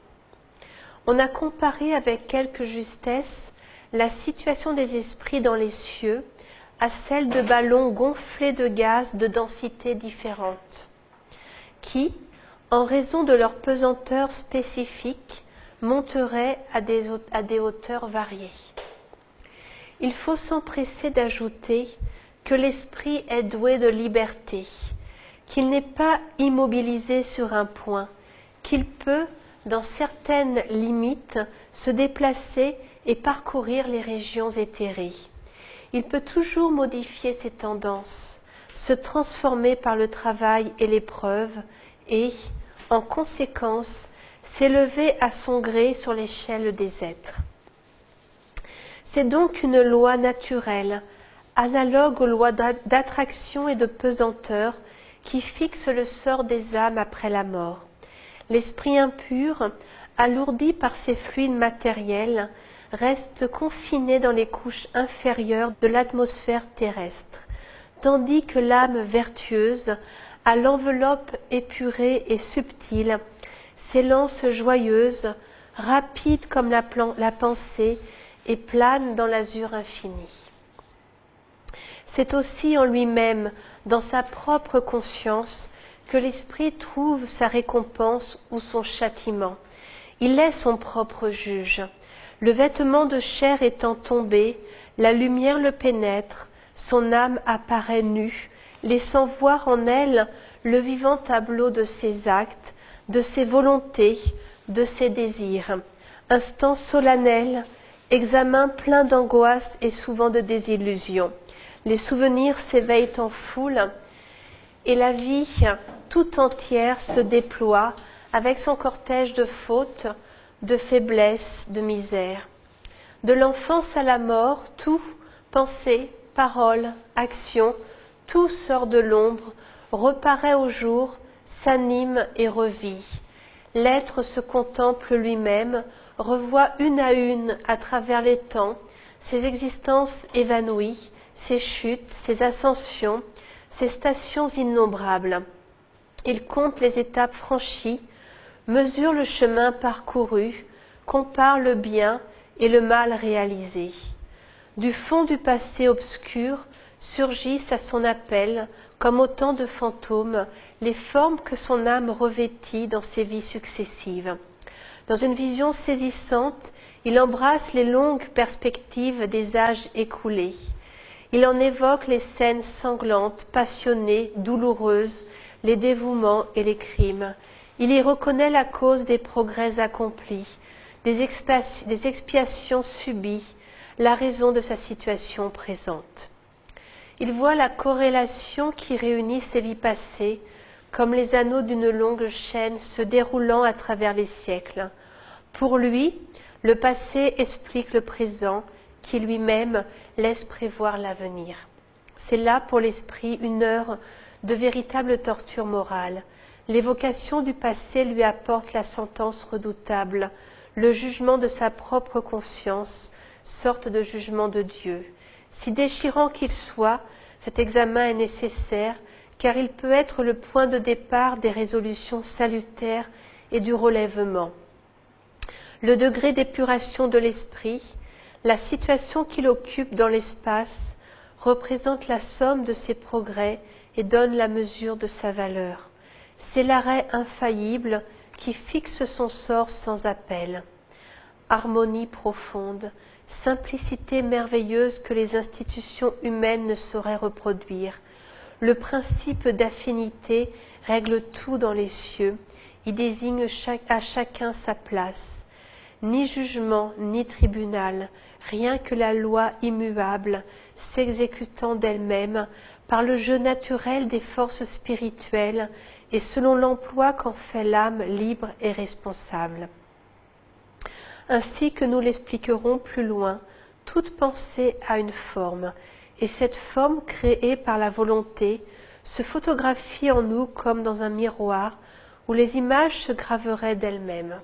[SPEAKER 2] On a comparé avec quelque justesse la situation des esprits dans les cieux à celle de ballons gonflés de gaz de densités différentes, qui, en raison de leur pesanteur spécifique, monteraient à des hauteurs variées. Il faut s'empresser d'ajouter que l'esprit est doué de liberté, qu'il n'est pas immobilisé sur un point, qu'il peut, dans certaines limites, se déplacer et parcourir les régions éthérées. Il peut toujours modifier ses tendances, se transformer par le travail et l'épreuve et, en conséquence, s'élever à son gré sur l'échelle des êtres. C'est donc une loi naturelle, analogue aux lois d'attraction et de pesanteur, qui fixe le sort des âmes après la mort. L'esprit impur, alourdi par ses fluides matériels, reste confiné dans les couches inférieures de l'atmosphère terrestre, tandis que l'âme vertueuse, à l'enveloppe épurée et subtile, s'élance joyeuse, rapide comme la pensée, et plane dans l'azur infini. C'est aussi en lui-même, dans sa propre conscience, que l'esprit trouve sa récompense ou son châtiment. Il est son propre juge. Le vêtement de chair étant tombé, la lumière le pénètre, son âme apparaît nue, laissant voir en elle le vivant tableau de ses actes, de ses volontés, de ses désirs. Instant solennel, examen plein d'angoisse et souvent de désillusion. Les souvenirs s'éveillent en foule et la vie tout entière se déploie avec son cortège de fautes, de faiblesses, de misère. De l'enfance à la mort, tout, pensée, parole, action, tout sort de l'ombre, reparaît au jour, s'anime et revit. L'être se contemple lui-même, revoit une à travers les temps, ses existences évanouies, ses chutes, ses ascensions, ses stations innombrables. Il compte les étapes franchies, mesure le chemin parcouru, compare le bien et le mal réalisé. Du fond du passé obscur surgissent à son appel, comme autant de fantômes, les formes que son âme revêtit dans ses vies successives. Dans une vision saisissante, il embrasse les longues perspectives des âges écoulés. Il en évoque les scènes sanglantes, passionnées, douloureuses, les dévouements et les crimes. Il y reconnaît la cause des progrès accomplis, des expiations subies, la raison de sa situation présente. Il voit la corrélation qui réunit ses vies passées, comme les anneaux d'une longue chaîne se déroulant à travers les siècles. Pour lui, le passé explique le présent, qui lui-même laisse prévoir l'avenir. C'est là pour l'esprit une heure de véritable torture morale. L'évocation du passé lui apporte la sentence redoutable, le jugement de sa propre conscience, sorte de jugement de Dieu. Si déchirant qu'il soit, cet examen est nécessaire, car il peut être le point de départ des résolutions salutaires et du relèvement. Le degré d'épuration de l'esprit, la situation qu'il occupe dans l'espace, représente la somme de ses progrès et donne la mesure de sa valeur. C'est l'arrêt infaillible qui fixe son sort sans appel. Harmonie profonde, simplicité merveilleuse que les institutions humaines ne sauraient reproduire. Le principe d'affinité règle tout dans les cieux, il désigne à chacun sa place. ni jugement, ni tribunal, rien que la loi immuable, s'exécutant d'elle-même par le jeu naturel des forces spirituelles et selon l'emploi qu'en fait l'âme libre et responsable. Ainsi que nous l'expliquerons plus loin, toute pensée a une forme, et cette forme créée par la volonté se photographie en nous comme dans un miroir où les images se graveraient d'elles-mêmes.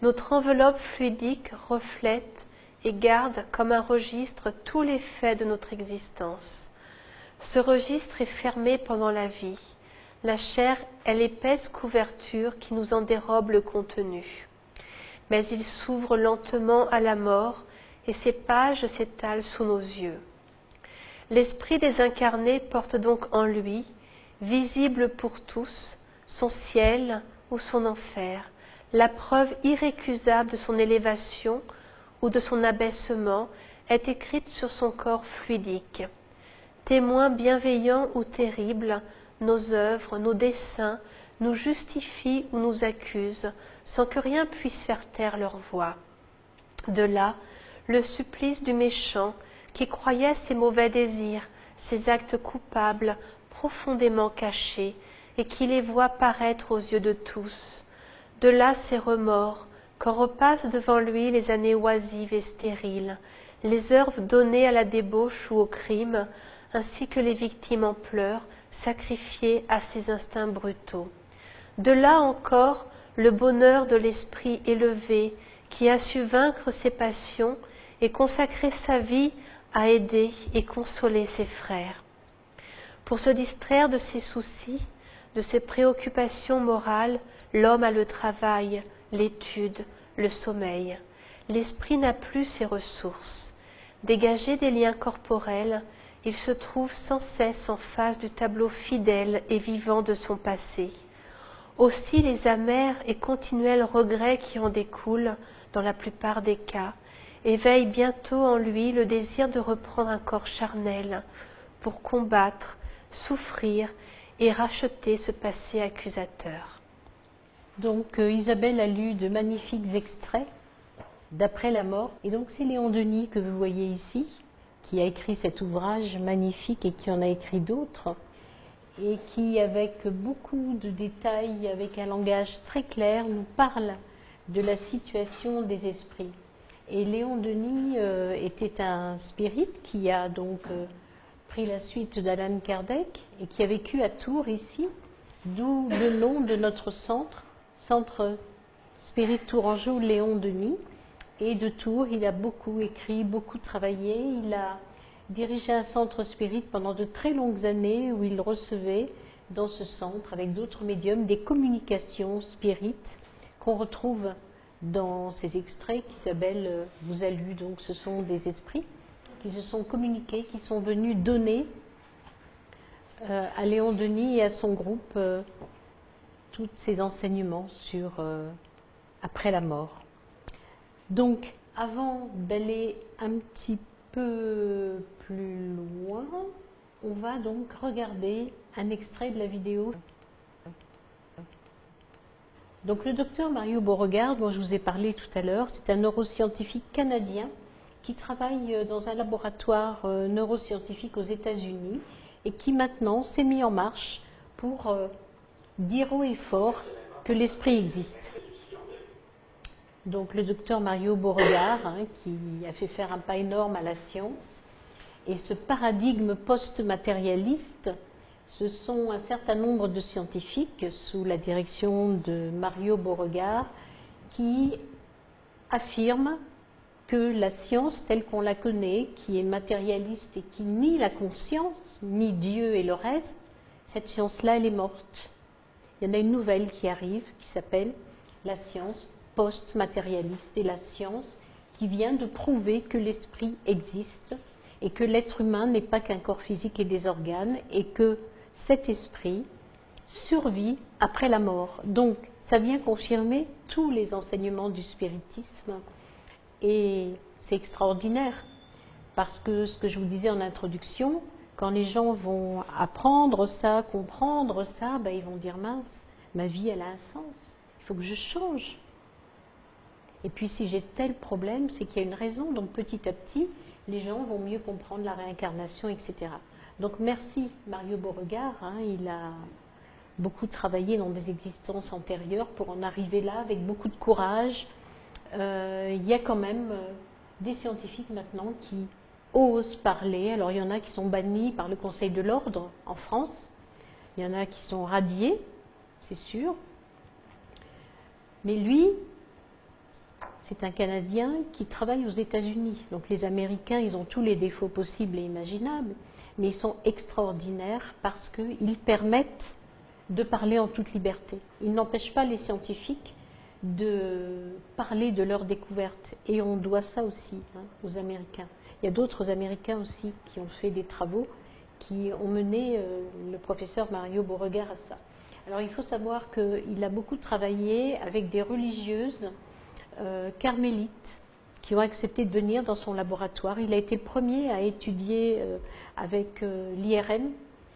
[SPEAKER 2] Notre enveloppe fluidique reflète et garde comme un registre tous les faits de notre existence. Ce registre est fermé pendant la vie. La chair est l'épaisse couverture qui nous en dérobe le contenu. Mais il s'ouvre lentement à la mort et ses pages s'étalent sous nos yeux. L'esprit désincarné porte donc en lui, visible pour tous, son ciel ou son enfer, la preuve irrécusable de son élévation ou de son abaissement est écrite sur son corps fluidique. Témoins bienveillants ou terribles, nos œuvres, nos desseins nous justifient ou nous accusent, sans que rien puisse faire taire leur voix. De là, le supplice du méchant, qui croyait ses mauvais désirs, ses actes coupables, profondément cachés, et qui les voit paraître aux yeux de tous. De là ses remords, quand repassent devant lui les années oisives et stériles, les heures données à la débauche ou au crime, ainsi que les victimes en pleurs, sacrifiées à ses instincts brutaux. De là encore le bonheur de l'esprit élevé, qui a su vaincre ses passions et consacrer sa vie à aider et consoler ses frères. Pour se distraire de ses soucis, de ses préoccupations morales, l'homme a le travail, l'étude, le sommeil. L'esprit n'a plus ses ressources. Dégagé des liens corporels, il se trouve sans cesse en face du tableau fidèle et vivant de son passé. Aussi les amers et continuels regrets qui en découlent, dans la plupart des cas, éveillent bientôt en lui le désir de reprendre un corps charnel pour combattre, souffrir et racheter ce passé accusateur.
[SPEAKER 1] Donc Isabelle a lu de magnifiques extraits d'Après la mort. Et donc c'est Léon Denis que vous voyez ici, qui a écrit cet ouvrage magnifique et qui en a écrit d'autres, et qui, avec beaucoup de détails, avec un langage très clair, nous parle de la situation des esprits. Et Léon Denis était un spirit qui a donc pris la suite d'Allan Kardec et qui a vécu à Tours ici, d'où le nom de notre centre Spirit Tourangeau Léon Denis. Et de Tours, il a beaucoup écrit, beaucoup travaillé. Il a dirigé un centre spirit pendant de très longues années où il recevait dans ce centre, avec d'autres médiums, des communications spirites qu'on retrouve dans ces extraits qu'Isabelle vous a lus. Donc ce sont des esprits qui se sont communiqués, qui sont venus donner à Léon Denis et à son groupe tous ces enseignements sur après la mort. Donc, avant d'aller un petit peu plus loin, on va donc regarder un extrait de la vidéo. Donc, le docteur Mario Beauregard, dont je vous ai parlé tout à l'heure, c'est un neuroscientifique canadien qui travaille dans un laboratoire neuroscientifique aux États-Unis et qui maintenant s'est mis en marche pour dire haut et fort que l'esprit existe. Donc le docteur Mario Beauregard, qui a fait faire un pas énorme à la science, et ce paradigme post-matérialiste, ce sont un certain nombre de scientifiques sous la direction de Mario Beauregard qui affirment que la science telle qu'on la connaît, qui est matérialiste et qui nie la conscience, nie Dieu et le reste, cette science-là, elle est morte. Il y en a une nouvelle qui arrive, qui s'appelle la science post-matérialiste, et la science qui vient de prouver que l'esprit existe et que l'être humain n'est pas qu'un corps physique et des organes, et que cet esprit survit après la mort. Donc, ça vient confirmer tous les enseignements du spiritisme, et c'est extraordinaire, parce que ce que je vous disais en introduction, quand les gens vont apprendre ça, comprendre ça, ben ils vont dire mince, ma vie elle a un sens, il faut que je change. Et puis si j'ai tel problème, c'est qu'il y a une raison. Donc petit à petit, les gens vont mieux comprendre la réincarnation, etc. Donc merci Mario Beauregard, hein, il a beaucoup travaillé dans des existences antérieures pour en arriver là avec beaucoup de courage. Il y a quand même des scientifiques maintenant qui osent parler. Alors il y en a qui sont bannis par le Conseil de l'Ordre en France, il y en a qui sont radiés, c'est sûr. Mais lui, c'est un Canadien qui travaille aux États-Unis. Donc les Américains, ils ont tous les défauts possibles et imaginables, mais ils sont extraordinaires parce qu'ils permettent de parler en toute liberté. Ils n'empêchent pas les scientifiques de parler de leurs découvertes. Et on doit ça aussi, hein, aux Américains. Il y a d'autres Américains aussi qui ont fait des travaux, qui ont mené le professeur Mario Beauregard à ça. Alors il faut savoir qu'il a beaucoup travaillé avec des religieuses carmélites qui ont accepté de venir dans son laboratoire. Il a été le premier à étudier avec l'IRM,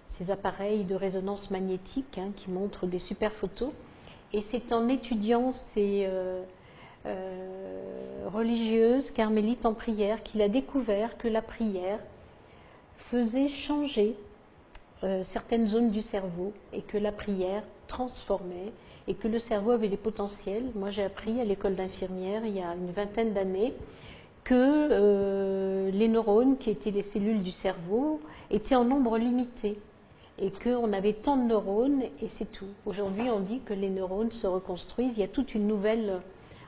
[SPEAKER 1] ces appareils de résonance magnétique, hein, qui montrent des super photos. Et c'est en étudiant ces religieuses carmélites en prière qu'il a découvert que la prière faisait changer certaines zones du cerveau et que la prière transformait et que le cerveau avait des potentiels. Moi, j'ai appris à l'école d'infirmière il y a une vingtaine d'années que les neurones, qui étaient les cellules du cerveau, étaient en nombre limité et qu'on avait tant de neurones et c'est tout. Aujourd'hui, on dit que les neurones se reconstruisent. Il y a toute une nouvelle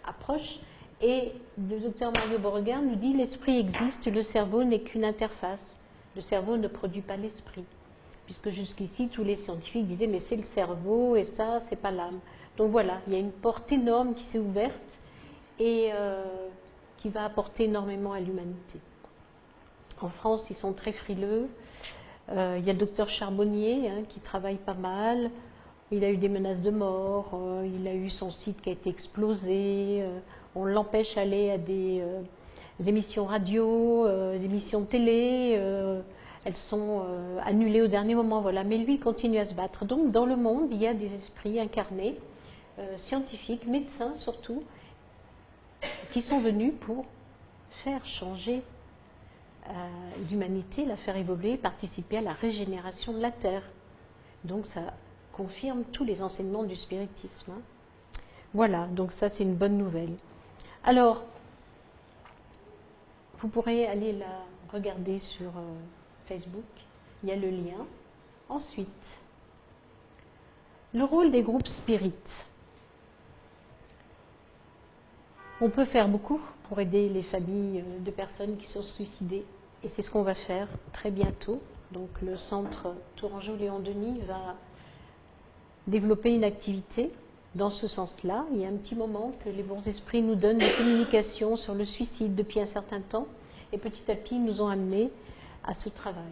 [SPEAKER 1] approche. Et le docteur Mario Beauregard nous dit l'esprit existe, le cerveau n'est qu'une interface. Le cerveau ne produit pas l'esprit. Puisque jusqu'ici, tous les scientifiques disaient mais c'est le cerveau et ça, c'est pas l'âme. Donc voilà, il y a une porte énorme qui s'est ouverte et qui va apporter énormément à l'humanité. En France, ils sont très frileux. Il y a le docteur Charbonnier, hein, qui travaille pas mal. Il a eu des menaces de mort, il a eu son site qui a été explosé, on l'empêche d'aller à des émissions radio, des émissions de télé, elles sont annulées au dernier moment, voilà. Mais lui, il continue à se battre. Donc, dans le monde, il y a des esprits incarnés, scientifiques, médecins surtout, qui sont venus pour faire changer l'humanité, la faire évoluer, participer à la régénération de la Terre. Donc, ça confirme tous les enseignements du spiritisme. Hein. Voilà, donc ça, c'est une bonne nouvelle. Alors, vous pourrez aller la regarder sur Facebook, il y a le lien. Ensuite, le rôle des groupes spirites. On peut faire beaucoup pour aider les familles de personnes qui sont suicidées, et c'est ce qu'on va faire très bientôt. Donc le centre Tourangeau-Léon-Denis va développer une activité dans ce sens-là. Il y a un petit moment que les bons esprits nous donnent des communications sur le suicide depuis un certain temps, et petit à petit, ils nous ont amenés à ce travail.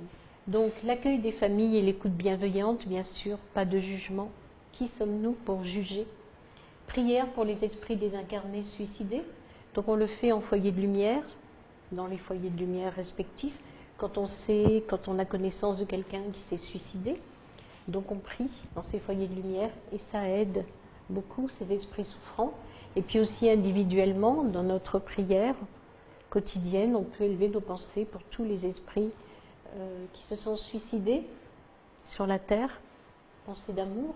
[SPEAKER 1] Donc l'accueil des familles et l'écoute bienveillante, bien sûr, pas de jugement. Qui sommes-nous pour juger? Prière pour les esprits désincarnés suicidés. Donc on le fait en foyer de lumière, dans les foyers de lumière respectifs, quand on a connaissance de quelqu'un qui s'est suicidé. Donc on prie dans ces foyers de lumière et ça aide beaucoup ces esprits souffrants. Et puis aussi individuellement, dans notre prière quotidienne, on peut élever nos pensées pour tous les esprits qui se sont suicidés sur la terre, pensées d'amour.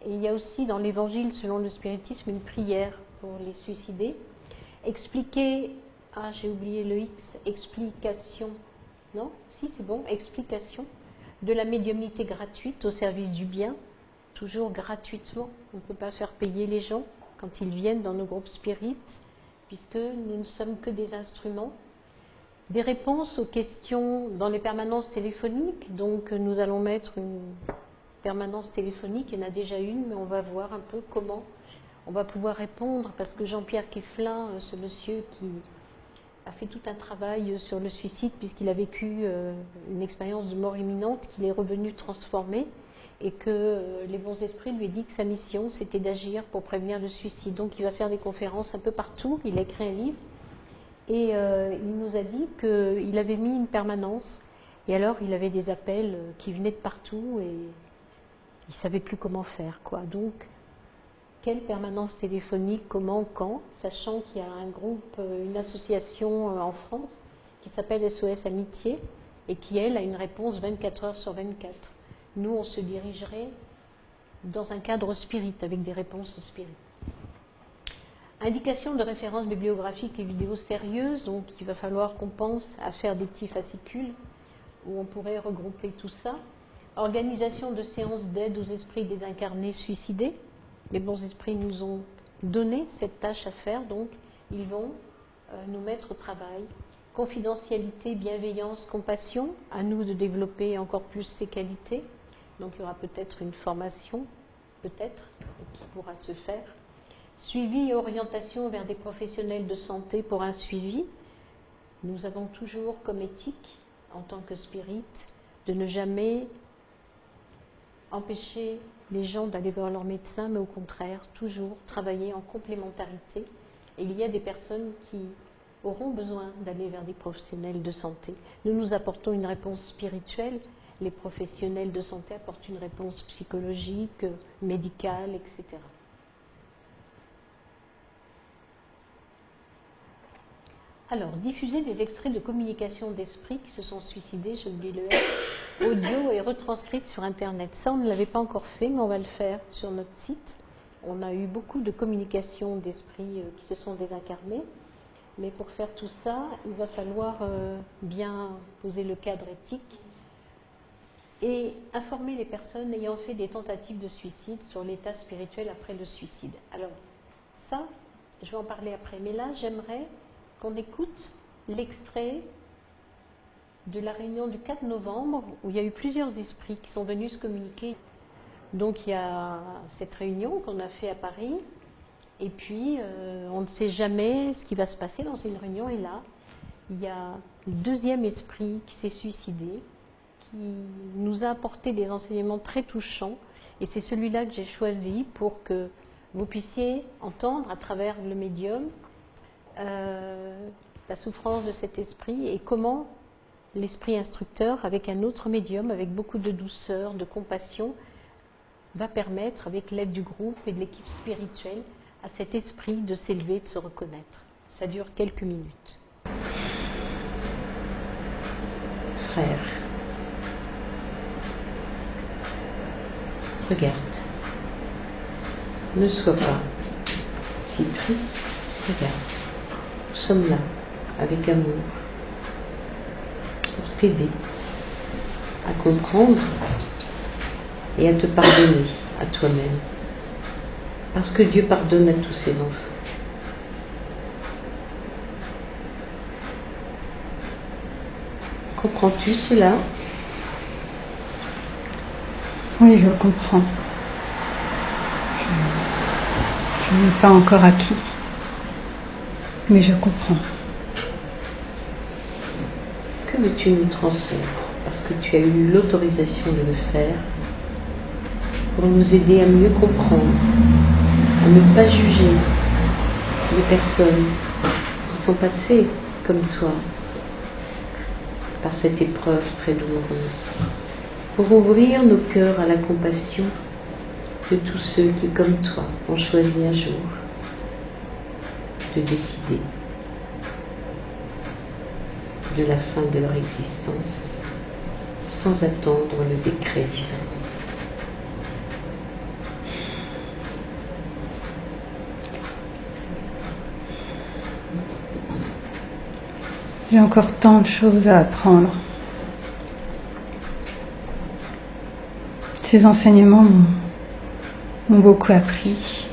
[SPEAKER 1] Et il y a aussi dans l'évangile, selon le spiritisme, une prière pour les suicidés. Expliquer, j'ai oublié le X, explication, non? Si, c'est bon, explication de la médiumnité gratuite au service du bien, toujours gratuitement. On ne peut pas faire payer les gens quand ils viennent dans nos groupes spirites, puisque nous ne sommes que des instruments. Des réponses aux questions dans les permanences téléphoniques. Donc nous allons mettre une permanence téléphonique, il y en a déjà une, mais on va voir un peu comment on va pouvoir répondre, parce que Jean-Pierre Queflin, ce monsieur qui a fait tout un travail sur le suicide, puisqu'il a vécu une expérience de mort imminente, qu'il est revenu transformé, et que les bons esprits lui dit que sa mission, c'était d'agir pour prévenir le suicide. Donc il va faire des conférences un peu partout, il a écrit un livre, et il nous a dit qu'il avait mis une permanence, et alors il avait des appels qui venaient de partout, et il ne savait plus comment faire, quoi. Donc, quelle permanence téléphonique, comment, quand, sachant qu'il y a un groupe, une association en France qui s'appelle SOS Amitié et qui, elle, a une réponse 24 heures sur 24. Nous, on se dirigerait dans un cadre spirit, avec des réponses spirit. Indication de références bibliographiques et vidéos sérieuses, donc il va falloir qu'on pense à faire des petits fascicules où on pourrait regrouper tout ça. Organisation de séances d'aide aux esprits désincarnés suicidés. Les bons esprits nous ont donné cette tâche à faire, donc ils vont nous mettre au travail. Confidentialité, bienveillance, compassion, à nous de développer encore plus ces qualités. Donc il y aura peut-être une formation, peut-être, qui pourra se faire. Suivi et orientation vers des professionnels de santé pour un suivi. Nous avons toujours comme éthique, en tant que spirit, de ne jamais empêcher les gens d'aller voir leur médecin, mais au contraire, toujours travailler en complémentarité. Et il y a des personnes qui auront besoin d'aller vers des professionnels de santé. Nous, nous apportons une réponse spirituelle. Les professionnels de santé apportent une réponse psychologique, médicale, etc. Alors, diffuser des extraits de communication d'esprit qui se sont suicidés, je oublie le S, audio et retranscrite sur Internet. Ça, on ne l'avait pas encore fait, mais on va le faire sur notre site. On a eu beaucoup de communications d'esprit qui se sont désincarnés. Mais pour faire tout ça, il va falloir bien poser le cadre éthique et informer les personnes ayant fait des tentatives de suicide sur l'état spirituel après le suicide. Alors, ça, je vais en parler après. Mais là, j'aimerais qu'on écoute l'extrait de la réunion du 4 novembre où il y a eu plusieurs esprits qui sont venus se communiquer. Donc il y a cette réunion qu'on a fait à Paris et puis on ne sait jamais ce qui va se passer dans une réunion et là il y a le deuxième esprit qui s'est suicidé, qui nous a apporté des enseignements très touchants et c'est celui-là que j'ai choisi pour que vous puissiez entendre à travers le médium la souffrance de cet esprit et comment l'esprit instructeur, avec un autre médium, avec beaucoup de douceur, de compassion, va permettre, avec l'aide du groupe et de l'équipe spirituelle, à cet esprit de s'élever, de se reconnaître. Ça dure quelques minutes.
[SPEAKER 3] Frère, regarde, ne sois pas si triste, regarde. Nous sommes là, avec amour, pour t'aider à comprendre et à te pardonner à toi-même. Parce que Dieu pardonne à tous ses enfants. Comprends-tu cela?
[SPEAKER 4] Oui, je comprends. Je n'ai pas encore acquis. Mais je comprends.
[SPEAKER 3] Que veux-tu nous transmettre? Parce que tu as eu l'autorisation de le faire, pour nous aider à mieux comprendre, à ne pas juger les personnes qui sont passées comme toi par cette épreuve très douloureuse, pour ouvrir nos cœurs à la compassion de tous ceux qui, comme toi, ont choisi un jour de décider de la fin de leur existence sans attendre le décret divin.
[SPEAKER 4] J'ai encore tant de choses à apprendre. Ces enseignements m'ont beaucoup appris.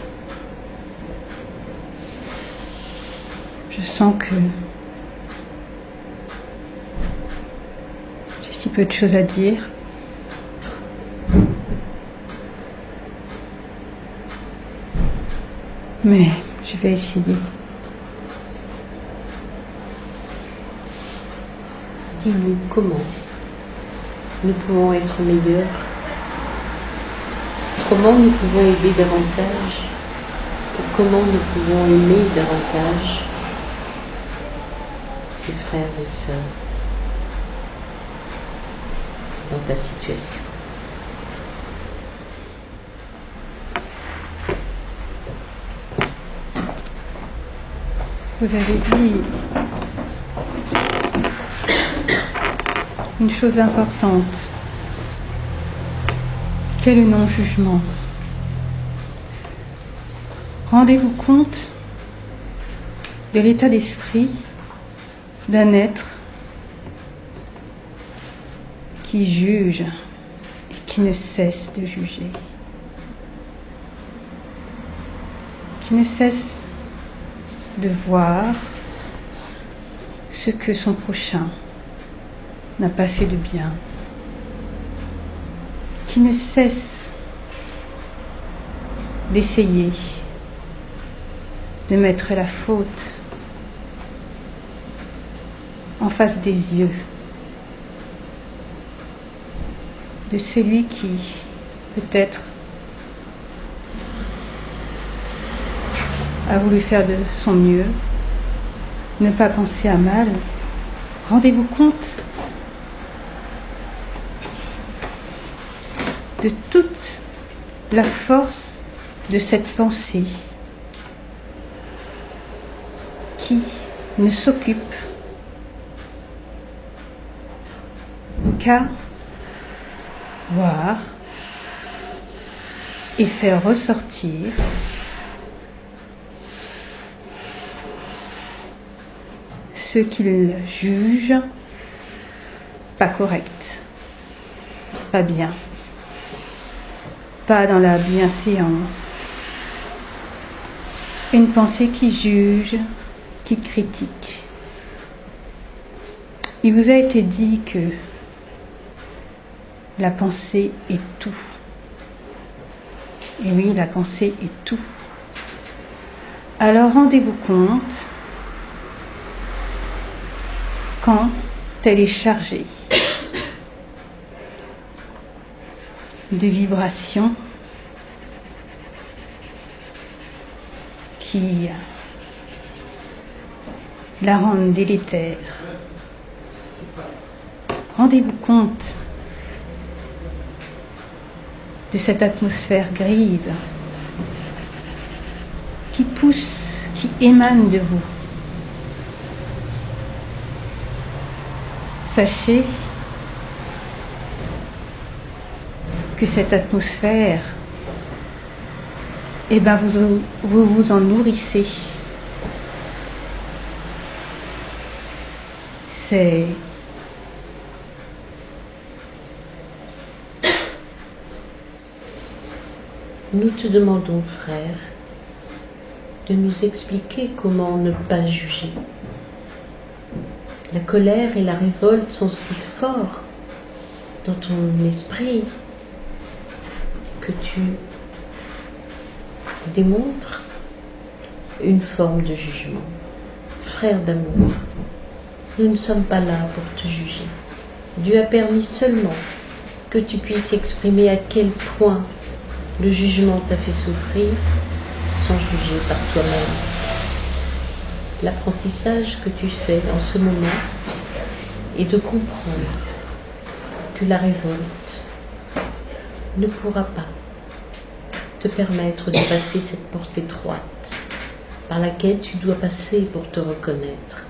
[SPEAKER 4] Je sens que j'ai si peu de choses à dire. Mais je vais essayer.
[SPEAKER 3] Dis-nous comment nous pouvons être meilleurs, comment nous pouvons aider davantage, et comment nous pouvons aimer davantage ses frères et sœurs dans ta situation.
[SPEAKER 4] Vous avez dit une chose importante, qu'est le non-jugement. Rendez-vous compte de l'état d'esprit d'un être qui juge et qui ne cesse de juger, qui ne cesse de voir ce que son prochain n'a pas fait de bien, qui ne cesse d'essayer de mettre la faute en face des yeux de celui qui, peut-être, a voulu faire de son mieux, ne pas penser à mal. Rendez-vous compte de toute la force de cette pensée qui ne s'occupe qu'à voir et faire ressortir ce qu'il juge pas correct, pas bien, pas dans la bienséance. Une pensée qui juge, qui critique. Il vous a été dit que la pensée est tout. Et oui, la pensée est tout. Alors rendez-vous compte quand elle est chargée de vibrations qui la rendent délétère. Rendez-vous compte de cette atmosphère grise qui pousse, qui émane de vous. Sachez que cette atmosphère, eh ben vous vous en nourrissez. C'est
[SPEAKER 3] Nous te demandons, frère, de nous expliquer comment ne pas juger. La colère et la révolte sont si forts dans ton esprit que tu démontres une forme de jugement. Frère d'amour, nous ne sommes pas là pour te juger. Dieu a permis seulement que tu puisses exprimer à quel point le jugement t'a fait souffrir sans juger par toi-même. L'apprentissage que tu fais en ce moment est de comprendre que la révolte ne pourra pas te permettre de passer cette porte étroite par laquelle tu dois passer pour te reconnaître.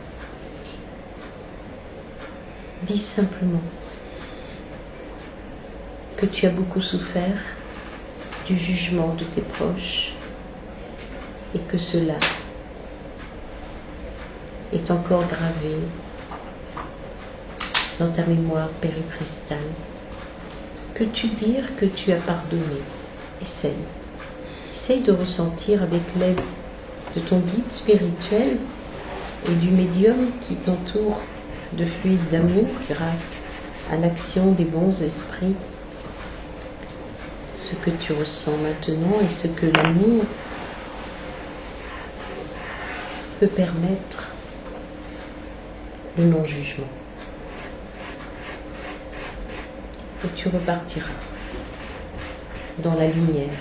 [SPEAKER 3] Dis simplement que tu as beaucoup souffert du jugement de tes proches et que cela est encore gravé dans ta mémoire péricristale. Peux-tu dire que tu as pardonné? Essaye de ressentir avec l'aide de ton guide spirituel et du médium qui t'entoure de fluide d'amour grâce à l'action des bons esprits, ce que tu ressens maintenant et ce que l'amour peut permettre, le non-jugement. Et tu repartiras dans la lumière,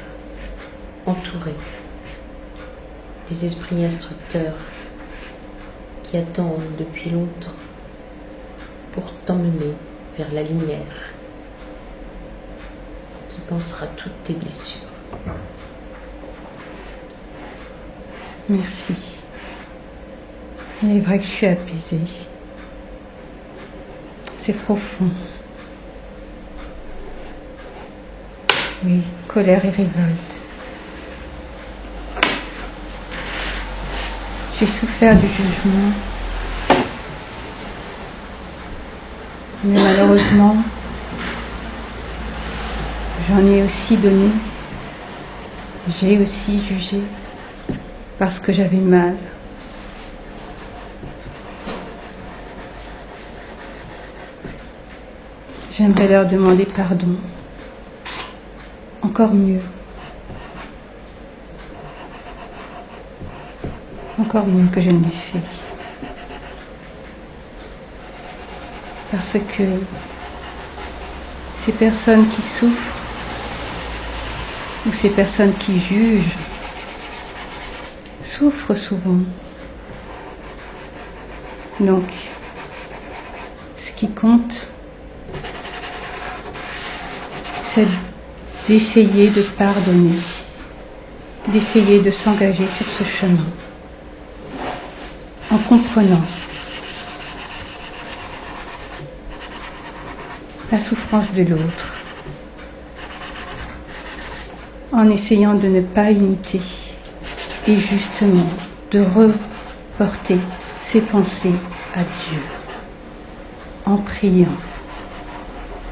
[SPEAKER 3] entouré des esprits instructeurs qui attendent depuis longtemps pour t'emmener vers la lumière qui pansera toutes tes blessures.
[SPEAKER 4] merci. Il est vrai que je suis apaisée. C'est profond. Oui, colère et révolte. J'ai souffert du jugement. Mais malheureusement, j'en ai aussi donné. J'ai aussi jugé parce que j'avais mal. J'aimerais leur demander pardon. Encore mieux. Encore mieux que je ne l'ai fait. Parce que ces personnes qui souffrent ou ces personnes qui jugent souffrent souvent. Donc, ce qui compte, c'est d'essayer de pardonner, d'essayer de s'engager sur ce chemin, en comprenant la souffrance de l'autre, en essayant de ne pas imiter et justement de reporter ses pensées à Dieu, en priant,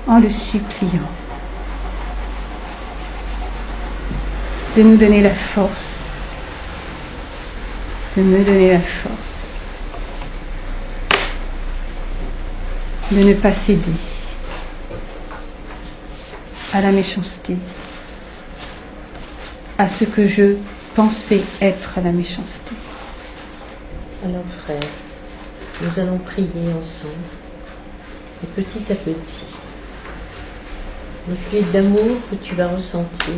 [SPEAKER 4] en le suppliant, de nous donner la force, de me donner la force, de ne pas céder à la méchanceté, à ce que je pensais être la méchanceté.
[SPEAKER 3] Alors frère, nous allons prier ensemble et petit à petit, les fluides d'amour que tu vas ressentir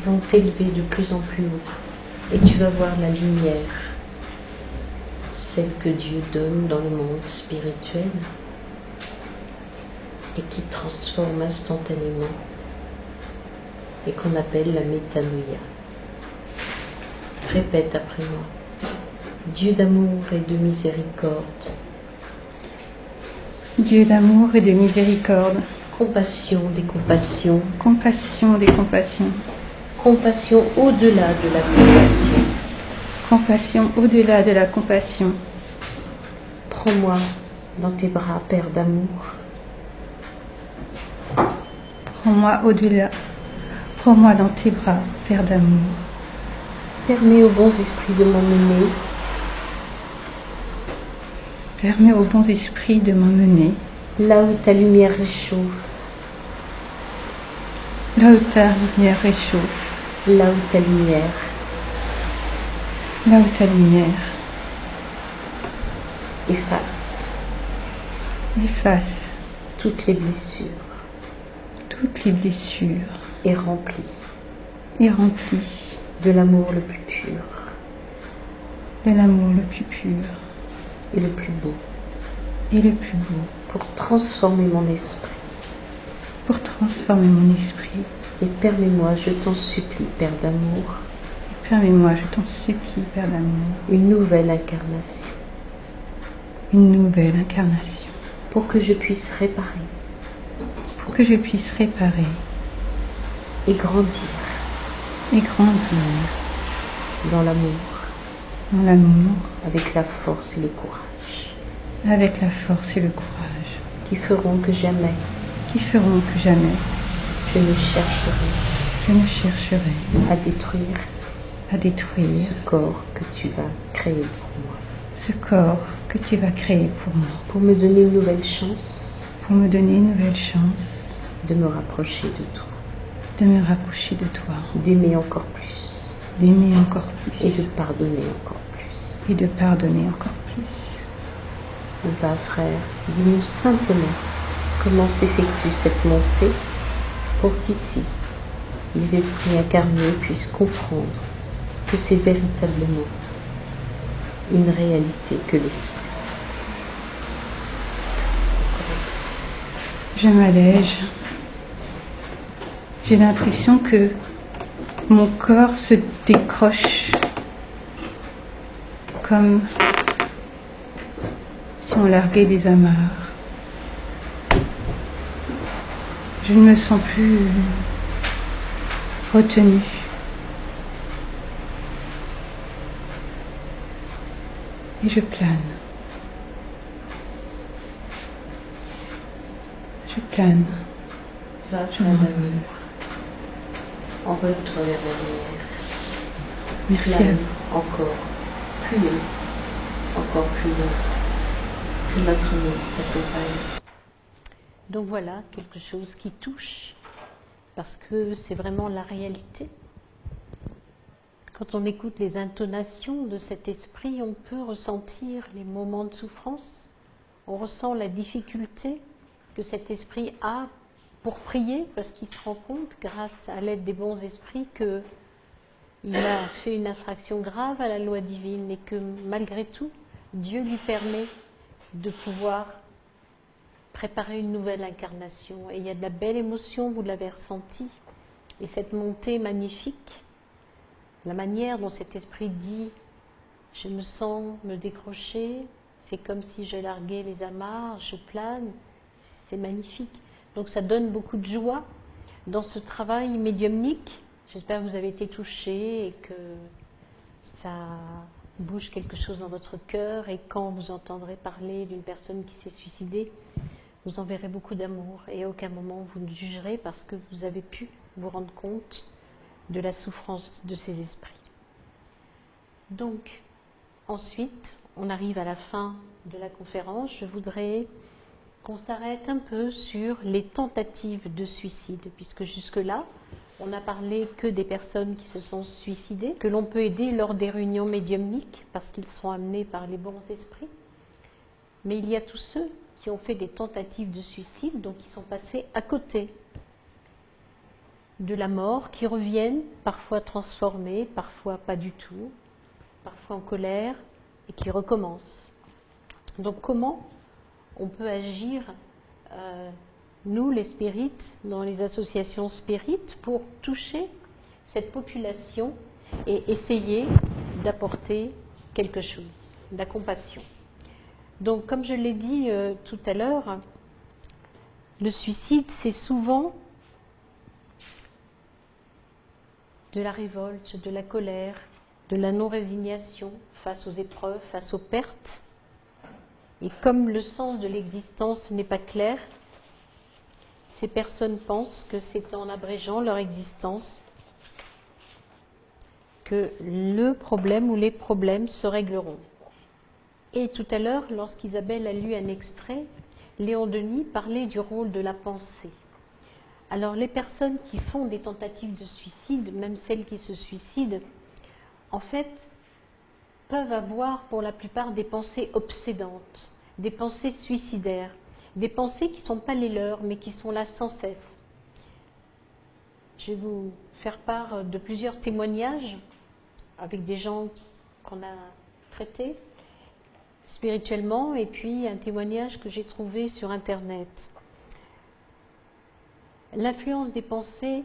[SPEAKER 3] vont t'élever de plus en plus haut et tu vas voir la lumière, celle que Dieu donne dans le monde spirituel et qui transforme instantanément et qu'on appelle la métanoïa. Répète après moi. Dieu d'amour et de miséricorde.
[SPEAKER 4] Dieu d'amour et de miséricorde.
[SPEAKER 3] Compassion des compassions.
[SPEAKER 4] Compassion des compassions.
[SPEAKER 3] Compassion au-delà de la compassion.
[SPEAKER 4] Compassion au-delà de la compassion.
[SPEAKER 3] Prends-moi dans tes bras, Père d'amour.
[SPEAKER 4] Prends-moi au-delà. Prends-moi dans tes bras, Père d'amour.
[SPEAKER 3] Permets aux bons esprits de m'emmener.
[SPEAKER 4] Permets aux bons esprits de m'emmener.
[SPEAKER 3] Là où ta lumière réchauffe.
[SPEAKER 4] Là où ta lumière réchauffe.
[SPEAKER 3] Là où ta lumière.
[SPEAKER 4] Là où ta lumière.
[SPEAKER 3] Efface.
[SPEAKER 4] Efface.
[SPEAKER 3] Toutes les blessures.
[SPEAKER 4] Toutes les blessures.
[SPEAKER 3] Et remplis.
[SPEAKER 4] Et remplis.
[SPEAKER 3] De l'amour le plus pur.
[SPEAKER 4] De l'amour le plus pur.
[SPEAKER 3] Et le plus beau.
[SPEAKER 4] Et le plus beau.
[SPEAKER 3] Pour transformer mon esprit.
[SPEAKER 4] Pour transformer mon esprit.
[SPEAKER 3] Et permets-moi, je t'en supplie, Père d'amour.
[SPEAKER 4] Permets-moi, je t'en supplie, Père d'amour.
[SPEAKER 3] Une nouvelle incarnation.
[SPEAKER 4] Une nouvelle incarnation.
[SPEAKER 3] Pour que je puisse réparer.
[SPEAKER 4] Pour que je puisse réparer.
[SPEAKER 3] Et grandir.
[SPEAKER 4] Et grandir.
[SPEAKER 3] Dans l'amour.
[SPEAKER 4] Dans l'amour.
[SPEAKER 3] Avec la force et le courage.
[SPEAKER 4] Avec la force et le courage.
[SPEAKER 3] Qui feront que jamais.
[SPEAKER 4] Qui feront que jamais.
[SPEAKER 3] Je ne chercherai.
[SPEAKER 4] Je ne chercherai.
[SPEAKER 3] À détruire.
[SPEAKER 4] À détruire.
[SPEAKER 3] Ce corps que tu vas créer pour moi.
[SPEAKER 4] Ce corps que tu vas créer pour moi.
[SPEAKER 3] Pour me donner une nouvelle chance.
[SPEAKER 4] Pour me donner une nouvelle chance.
[SPEAKER 3] De me rapprocher de toi.
[SPEAKER 4] De me rapprocher de toi.
[SPEAKER 3] D'aimer encore plus.
[SPEAKER 4] D'aimer encore plus.
[SPEAKER 3] Et de pardonner encore plus.
[SPEAKER 4] Et de pardonner encore plus.
[SPEAKER 3] Va, frère, dis-nous simplement comment s'effectue cette montée pour qu'ici, les esprits incarnés puissent comprendre que c'est véritablement une réalité que l'esprit.
[SPEAKER 4] Je m'allège. J'ai l'impression que mon corps se décroche comme sont largués des amarres. Je ne me sens plus retenue. Et je plane. Je plane.
[SPEAKER 3] Va
[SPEAKER 4] Je
[SPEAKER 3] vers
[SPEAKER 4] m'envole.
[SPEAKER 3] l'avenir. Envole-toi vers l'avenir.
[SPEAKER 4] Merci à
[SPEAKER 3] Plane
[SPEAKER 4] vous.
[SPEAKER 3] encore, plus haut, encore plus haut. Que notre amour t'accompagne.
[SPEAKER 1] Donc voilà, quelque chose qui touche, parce que c'est vraiment la réalité. Quand on écoute les intonations de cet esprit, on peut ressentir les moments de souffrance, on ressent la difficulté que cet esprit a pour prier, parce qu'il se rend compte, grâce à l'aide des bons esprits, qu'il a fait une infraction grave à la loi divine et que malgré tout, Dieu lui permet de pouvoir préparer une nouvelle incarnation. Et il y a de la belle émotion, vous l'avez ressenti. Et cette montée magnifique, la manière dont cet esprit dit « je me sens me décrocher, c'est comme si je larguais les amarres, je plane », c'est magnifique. Donc ça donne beaucoup de joie dans ce travail médiumnique. J'espère que vous avez été touchés et que ça bouge quelque chose dans votre cœur. Et quand vous entendrez parler d'une personne qui s'est suicidée, vous enverrez beaucoup d'amour et à aucun moment vous ne jugerez parce que vous avez pu vous rendre compte de la souffrance de ces esprits. Donc, ensuite, on arrive à la fin de la conférence. Je voudrais qu'on s'arrête un peu sur les tentatives de suicide, puisque jusque-là, on n'a parlé que des personnes qui se sont suicidées, que l'on peut aider lors des réunions médiumniques, parce qu'ils sont amenés par les bons esprits. Mais il y a tous ceux qui ont fait des tentatives de suicide, donc qui sont passés à côté de la mort, qui reviennent parfois transformés, parfois pas du tout, parfois en colère, et qui recommencent. Donc comment on peut agir, nous les spirites, dans les associations spirites, pour toucher cette population et essayer d'apporter quelque chose, de la compassion. Donc, comme je l'ai dit tout à l'heure, le suicide, c'est souvent de la révolte, de la colère, de la non-résignation face aux épreuves, face aux pertes. Et comme le sens de l'existence n'est pas clair, ces personnes pensent que c'est en abrégeant leur existence que le problème ou les problèmes se régleront. Et tout à l'heure, lorsqu'Isabelle a lu un extrait, Léon Denis parlait du rôle de la pensée. Alors les personnes qui font des tentatives de suicide, même celles qui se suicident, en fait, peuvent avoir pour la plupart des pensées obsédantes, des pensées suicidaires, des pensées qui ne sont pas les leurs, mais qui sont là sans cesse. Je vais vous faire part de plusieurs témoignages avec des gens qu'on a traités spirituellement, et puis un témoignage que j'ai trouvé sur Internet. L'influence des pensées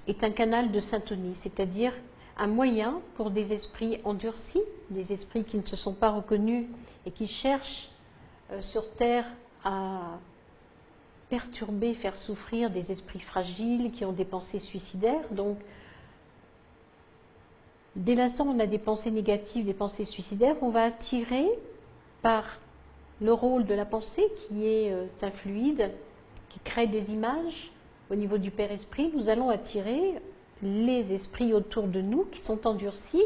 [SPEAKER 1] est un canal de syntonie, c'est-à-dire un moyen pour des esprits endurcis, des esprits qui ne se sont pas reconnus et qui cherchent sur Terre à perturber, faire souffrir des esprits fragiles qui ont des pensées suicidaires. Donc, dès l'instant où on a des pensées négatives, des pensées suicidaires, on va attirer par le rôle de la pensée qui est un fluide, qui crée des images au niveau du Père-Esprit, nous allons attirer les esprits autour de nous qui sont endurcis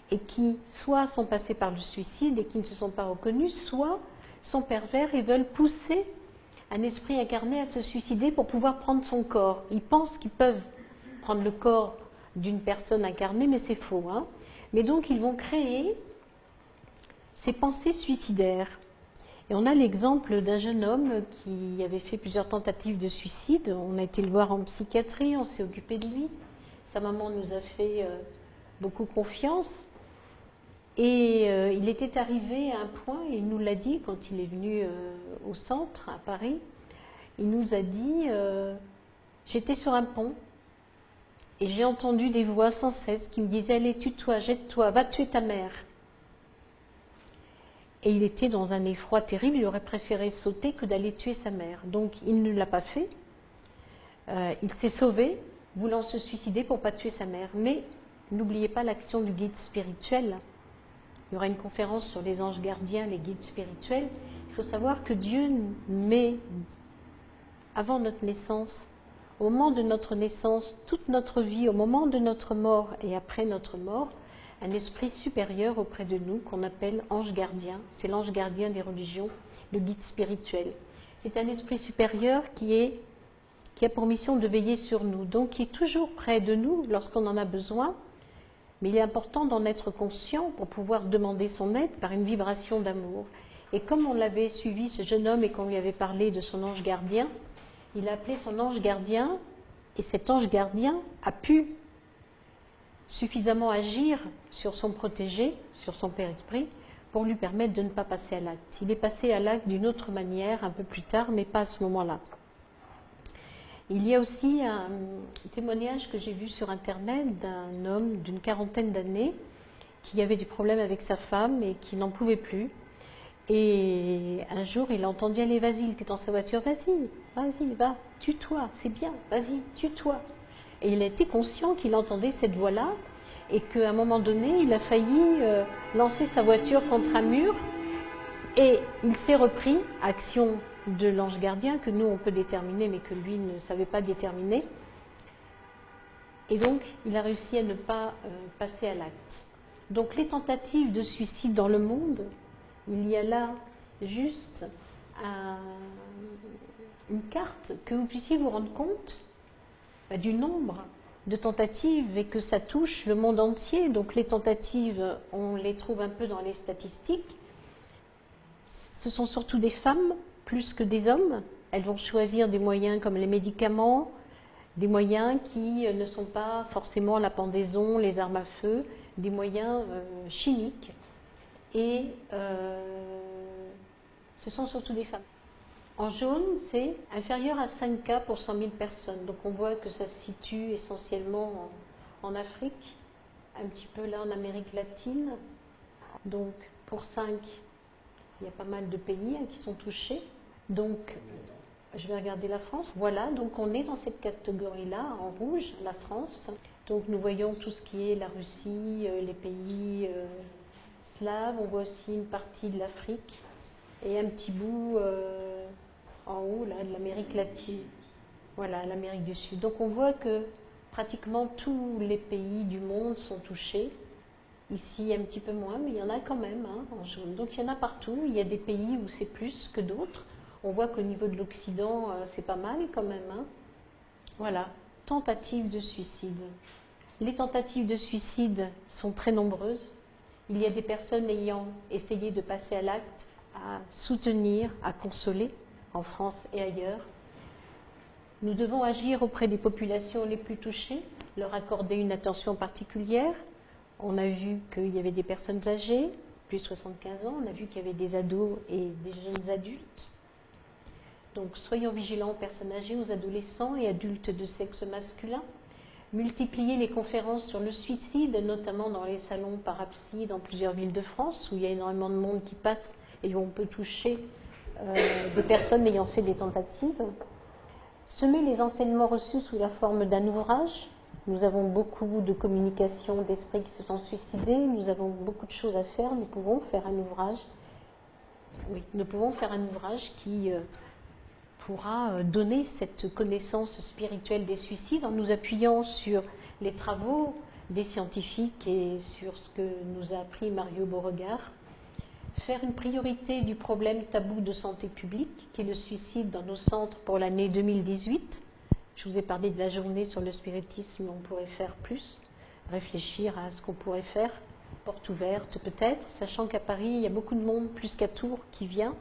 [SPEAKER 1] et qui soit sont passés par le suicide et qui ne se sont pas reconnus, soit sont pervers et veulent pousser un esprit incarné à se suicider pour pouvoir prendre son corps. Ils pensent qu'ils peuvent prendre le corps d'une personne incarnée, mais c'est faux. Mais donc ils vont créer ces pensées suicidaires. Et on a l'exemple d'un jeune homme qui avait fait plusieurs tentatives de suicide. On a été le voir en psychiatrie, on s'est occupé de lui. Sa maman nous a fait beaucoup confiance. Et il était arrivé à un point, et il nous l'a dit quand il est venu au centre, à Paris, il nous a dit j'étais sur un pont et j'ai entendu des voix sans cesse qui me disaient allez, tue-toi, jette-toi, va tuer ta mère. Et il était dans un effroi terrible, il aurait préféré sauter que d'aller tuer sa mère. Donc il ne l'a pas fait. Il s'est sauvé, voulant se suicider pour ne pas tuer sa mère. Mais n'oubliez pas l'action du guide spirituel. Il y aura une conférence sur les anges gardiens, les guides spirituels. Il faut savoir que Dieu met, avant notre naissance, au moment de notre naissance, toute notre vie, au moment de notre mort et après notre mort, un esprit supérieur auprès de nous qu'on appelle ange gardien. C'est l'ange gardien des religions, le guide spirituel. C'est un esprit supérieur qui a pour mission de veiller sur nous, donc qui est toujours près de nous lorsqu'on en a besoin. Mais il est important d'en être conscient pour pouvoir demander son aide par une vibration d'amour. Et comme on l'avait suivi, ce jeune homme, et qu'on lui avait parlé de son ange gardien, il a appelé son ange gardien, et cet ange gardien a pu suffisamment agir sur son protégé, sur son père-esprit, pour lui permettre de ne pas passer à l'acte. Il est passé à l'acte d'une autre manière, un peu plus tard, mais pas à ce moment-là. Il y a aussi un témoignage que j'ai vu sur Internet d'un homme d'une 40aine d'années qui avait des problèmes avec sa femme et qui n'en pouvait plus. Et un jour, il a entendu « Allez, vas-y, il était dans sa voiture, vas-y, va, tue-toi, c'est bien, vas-y, tue-toi ». Et il a été conscient qu'il entendait cette voix-là et qu'à un moment donné, il a failli lancer sa voiture contre un mur et il s'est repris, action de l'ange gardien que nous on peut déterminer mais que lui ne savait pas déterminer. Et donc, il a réussi à ne pas passer à l'acte. Donc, les tentatives de suicide dans le monde, il y a là juste une carte que vous puissiez vous rendre compte du nombre de tentatives et que ça touche le monde entier. Donc les tentatives, on les trouve un peu dans les statistiques. Ce sont surtout des femmes plus que des hommes. Elles vont choisir des moyens comme les médicaments, des moyens qui ne sont pas forcément la pendaison, les armes à feu, des moyens chimiques. Et ce sont surtout des femmes. En jaune, c'est inférieur à 5 cas pour 100 000 personnes. Donc on voit que ça se situe essentiellement en Afrique, un petit peu là en Amérique latine. Donc pour 5, il y a pas mal de pays qui sont touchés. Donc je vais regarder la France. Voilà, donc on est dans cette catégorie-là, en rouge, la France. Donc nous voyons tout ce qui est la Russie, les pays slaves. On voit aussi une partie de l'Afrique et un petit bout en haut là, de l'Amérique latine. Voilà, l'Amérique du Sud. Donc on voit que pratiquement tous les pays du monde sont touchés. Ici un petit peu moins, mais il y en a quand même en jaune. Donc il y en a partout. Il y a des pays où c'est plus que d'autres. On voit qu'au niveau de l'Occident, c'est pas mal quand même. Voilà, tentatives de suicide. Les tentatives de suicide sont très nombreuses. Il y a des personnes ayant essayé de passer à l'acte, à soutenir, à consoler, en France et ailleurs. Nous devons agir auprès des populations les plus touchées, leur accorder une attention particulière. On a vu qu'il y avait des personnes âgées, plus de 75 ans, on a vu qu'il y avait des ados et des jeunes adultes. Donc soyons vigilants aux personnes âgées, aux adolescents et adultes de sexe masculin. Multiplier les conférences sur le suicide, notamment dans les salons parapsy dans plusieurs villes de France, où il y a énormément de monde qui passe et où on peut toucher des personnes ayant fait des tentatives. Semer les enseignements reçus sous la forme d'un ouvrage. Nous avons beaucoup de communications d'esprits qui se sont suicidés, nous avons beaucoup de choses à faire, nous pouvons faire un ouvrage. Oui, nous pouvons faire un ouvrage qui pourra donner cette connaissance spirituelle des suicides en nous appuyant sur les travaux des scientifiques et sur ce que nous a appris Mario Beauregard. Faire une priorité du problème tabou de santé publique, qui est le suicide dans nos centres pour l'année 2018. Je vous ai parlé de la journée sur le spiritisme, on pourrait faire plus, réfléchir à ce qu'on pourrait faire, porte ouverte peut-être, sachant qu'à Paris, il y a beaucoup de monde, plus qu'à Tours, qui vient.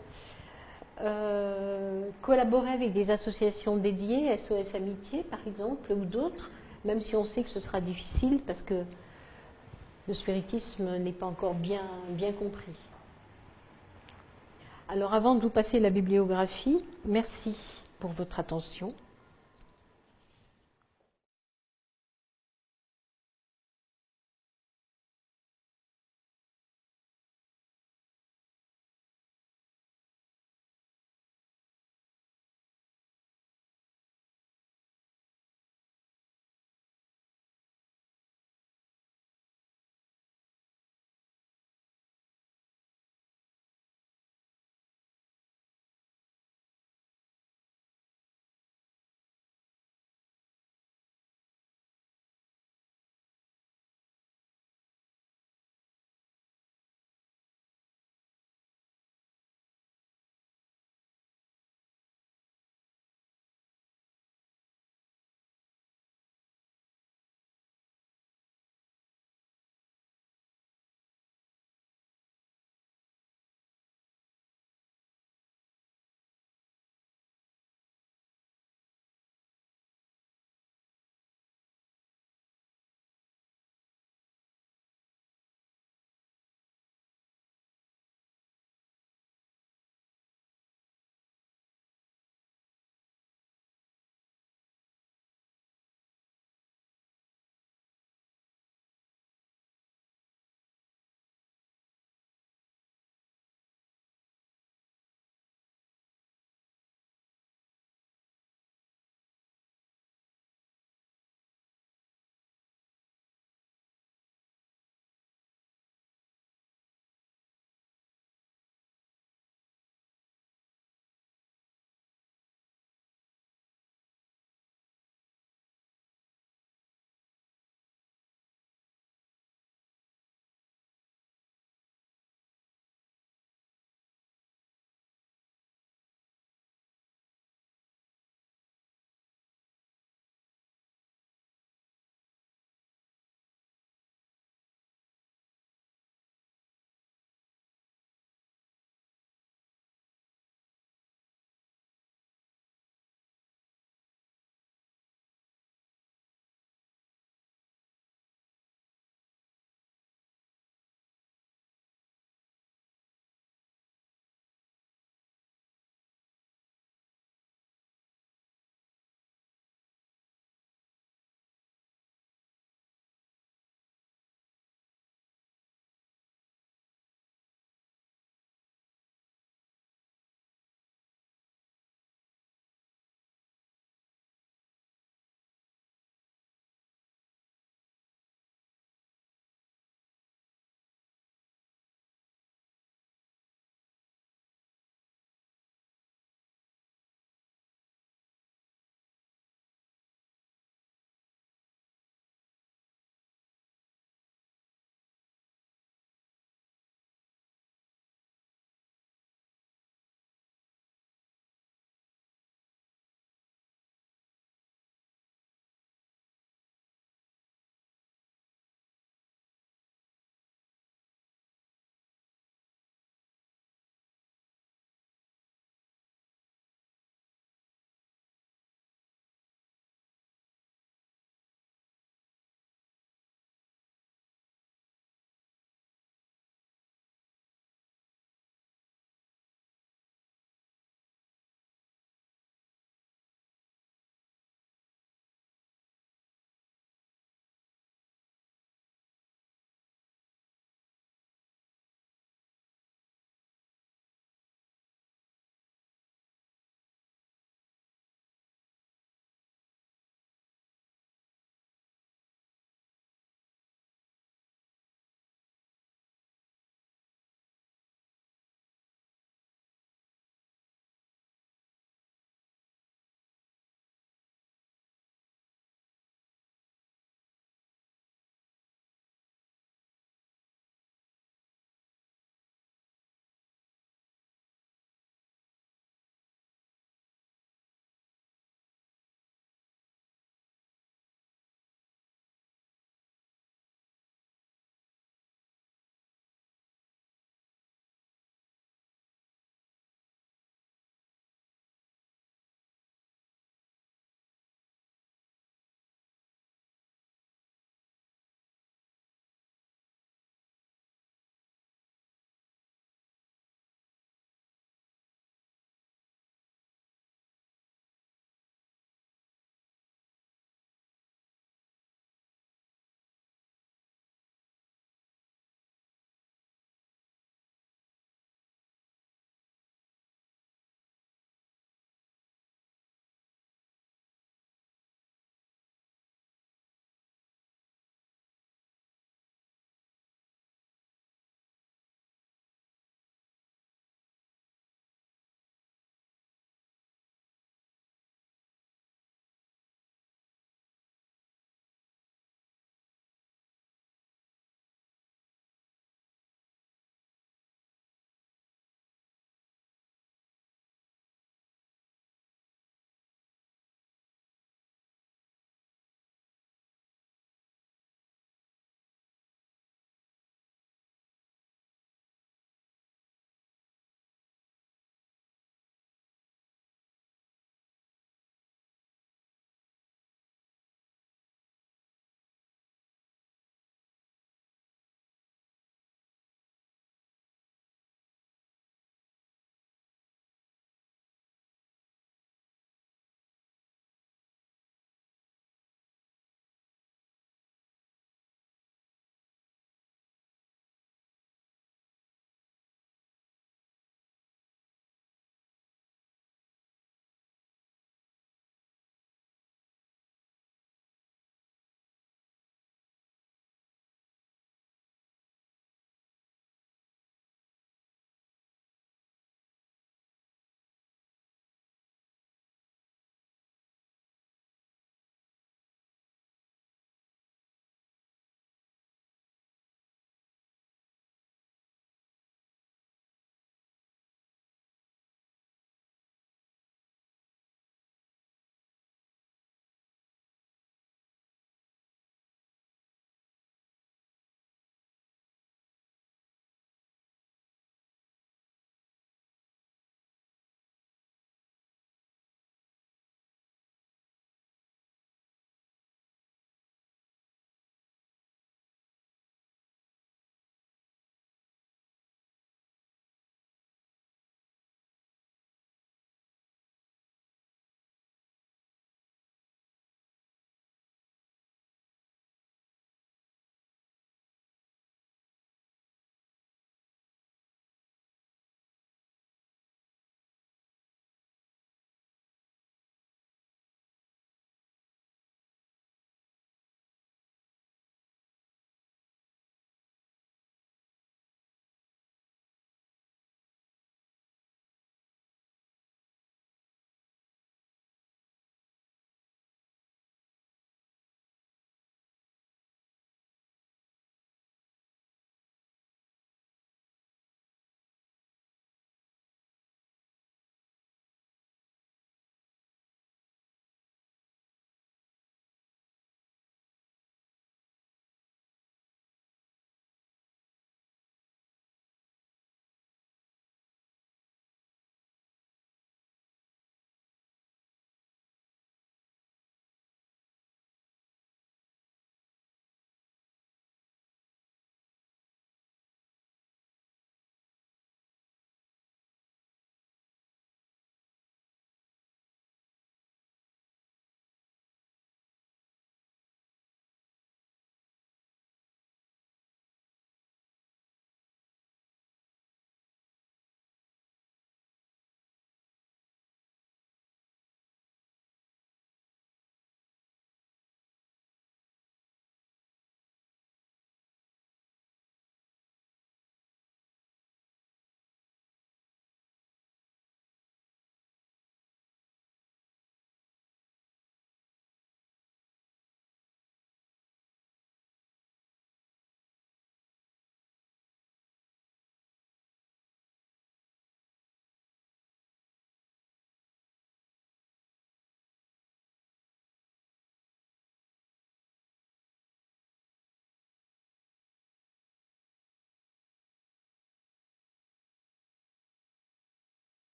[SPEAKER 1] Collaborer avec des associations dédiées, SOS Amitié par exemple, ou d'autres, même si on sait que ce sera difficile parce que le spiritisme n'est pas encore bien compris. Alors avant de vous passer la bibliographie, merci pour votre attention.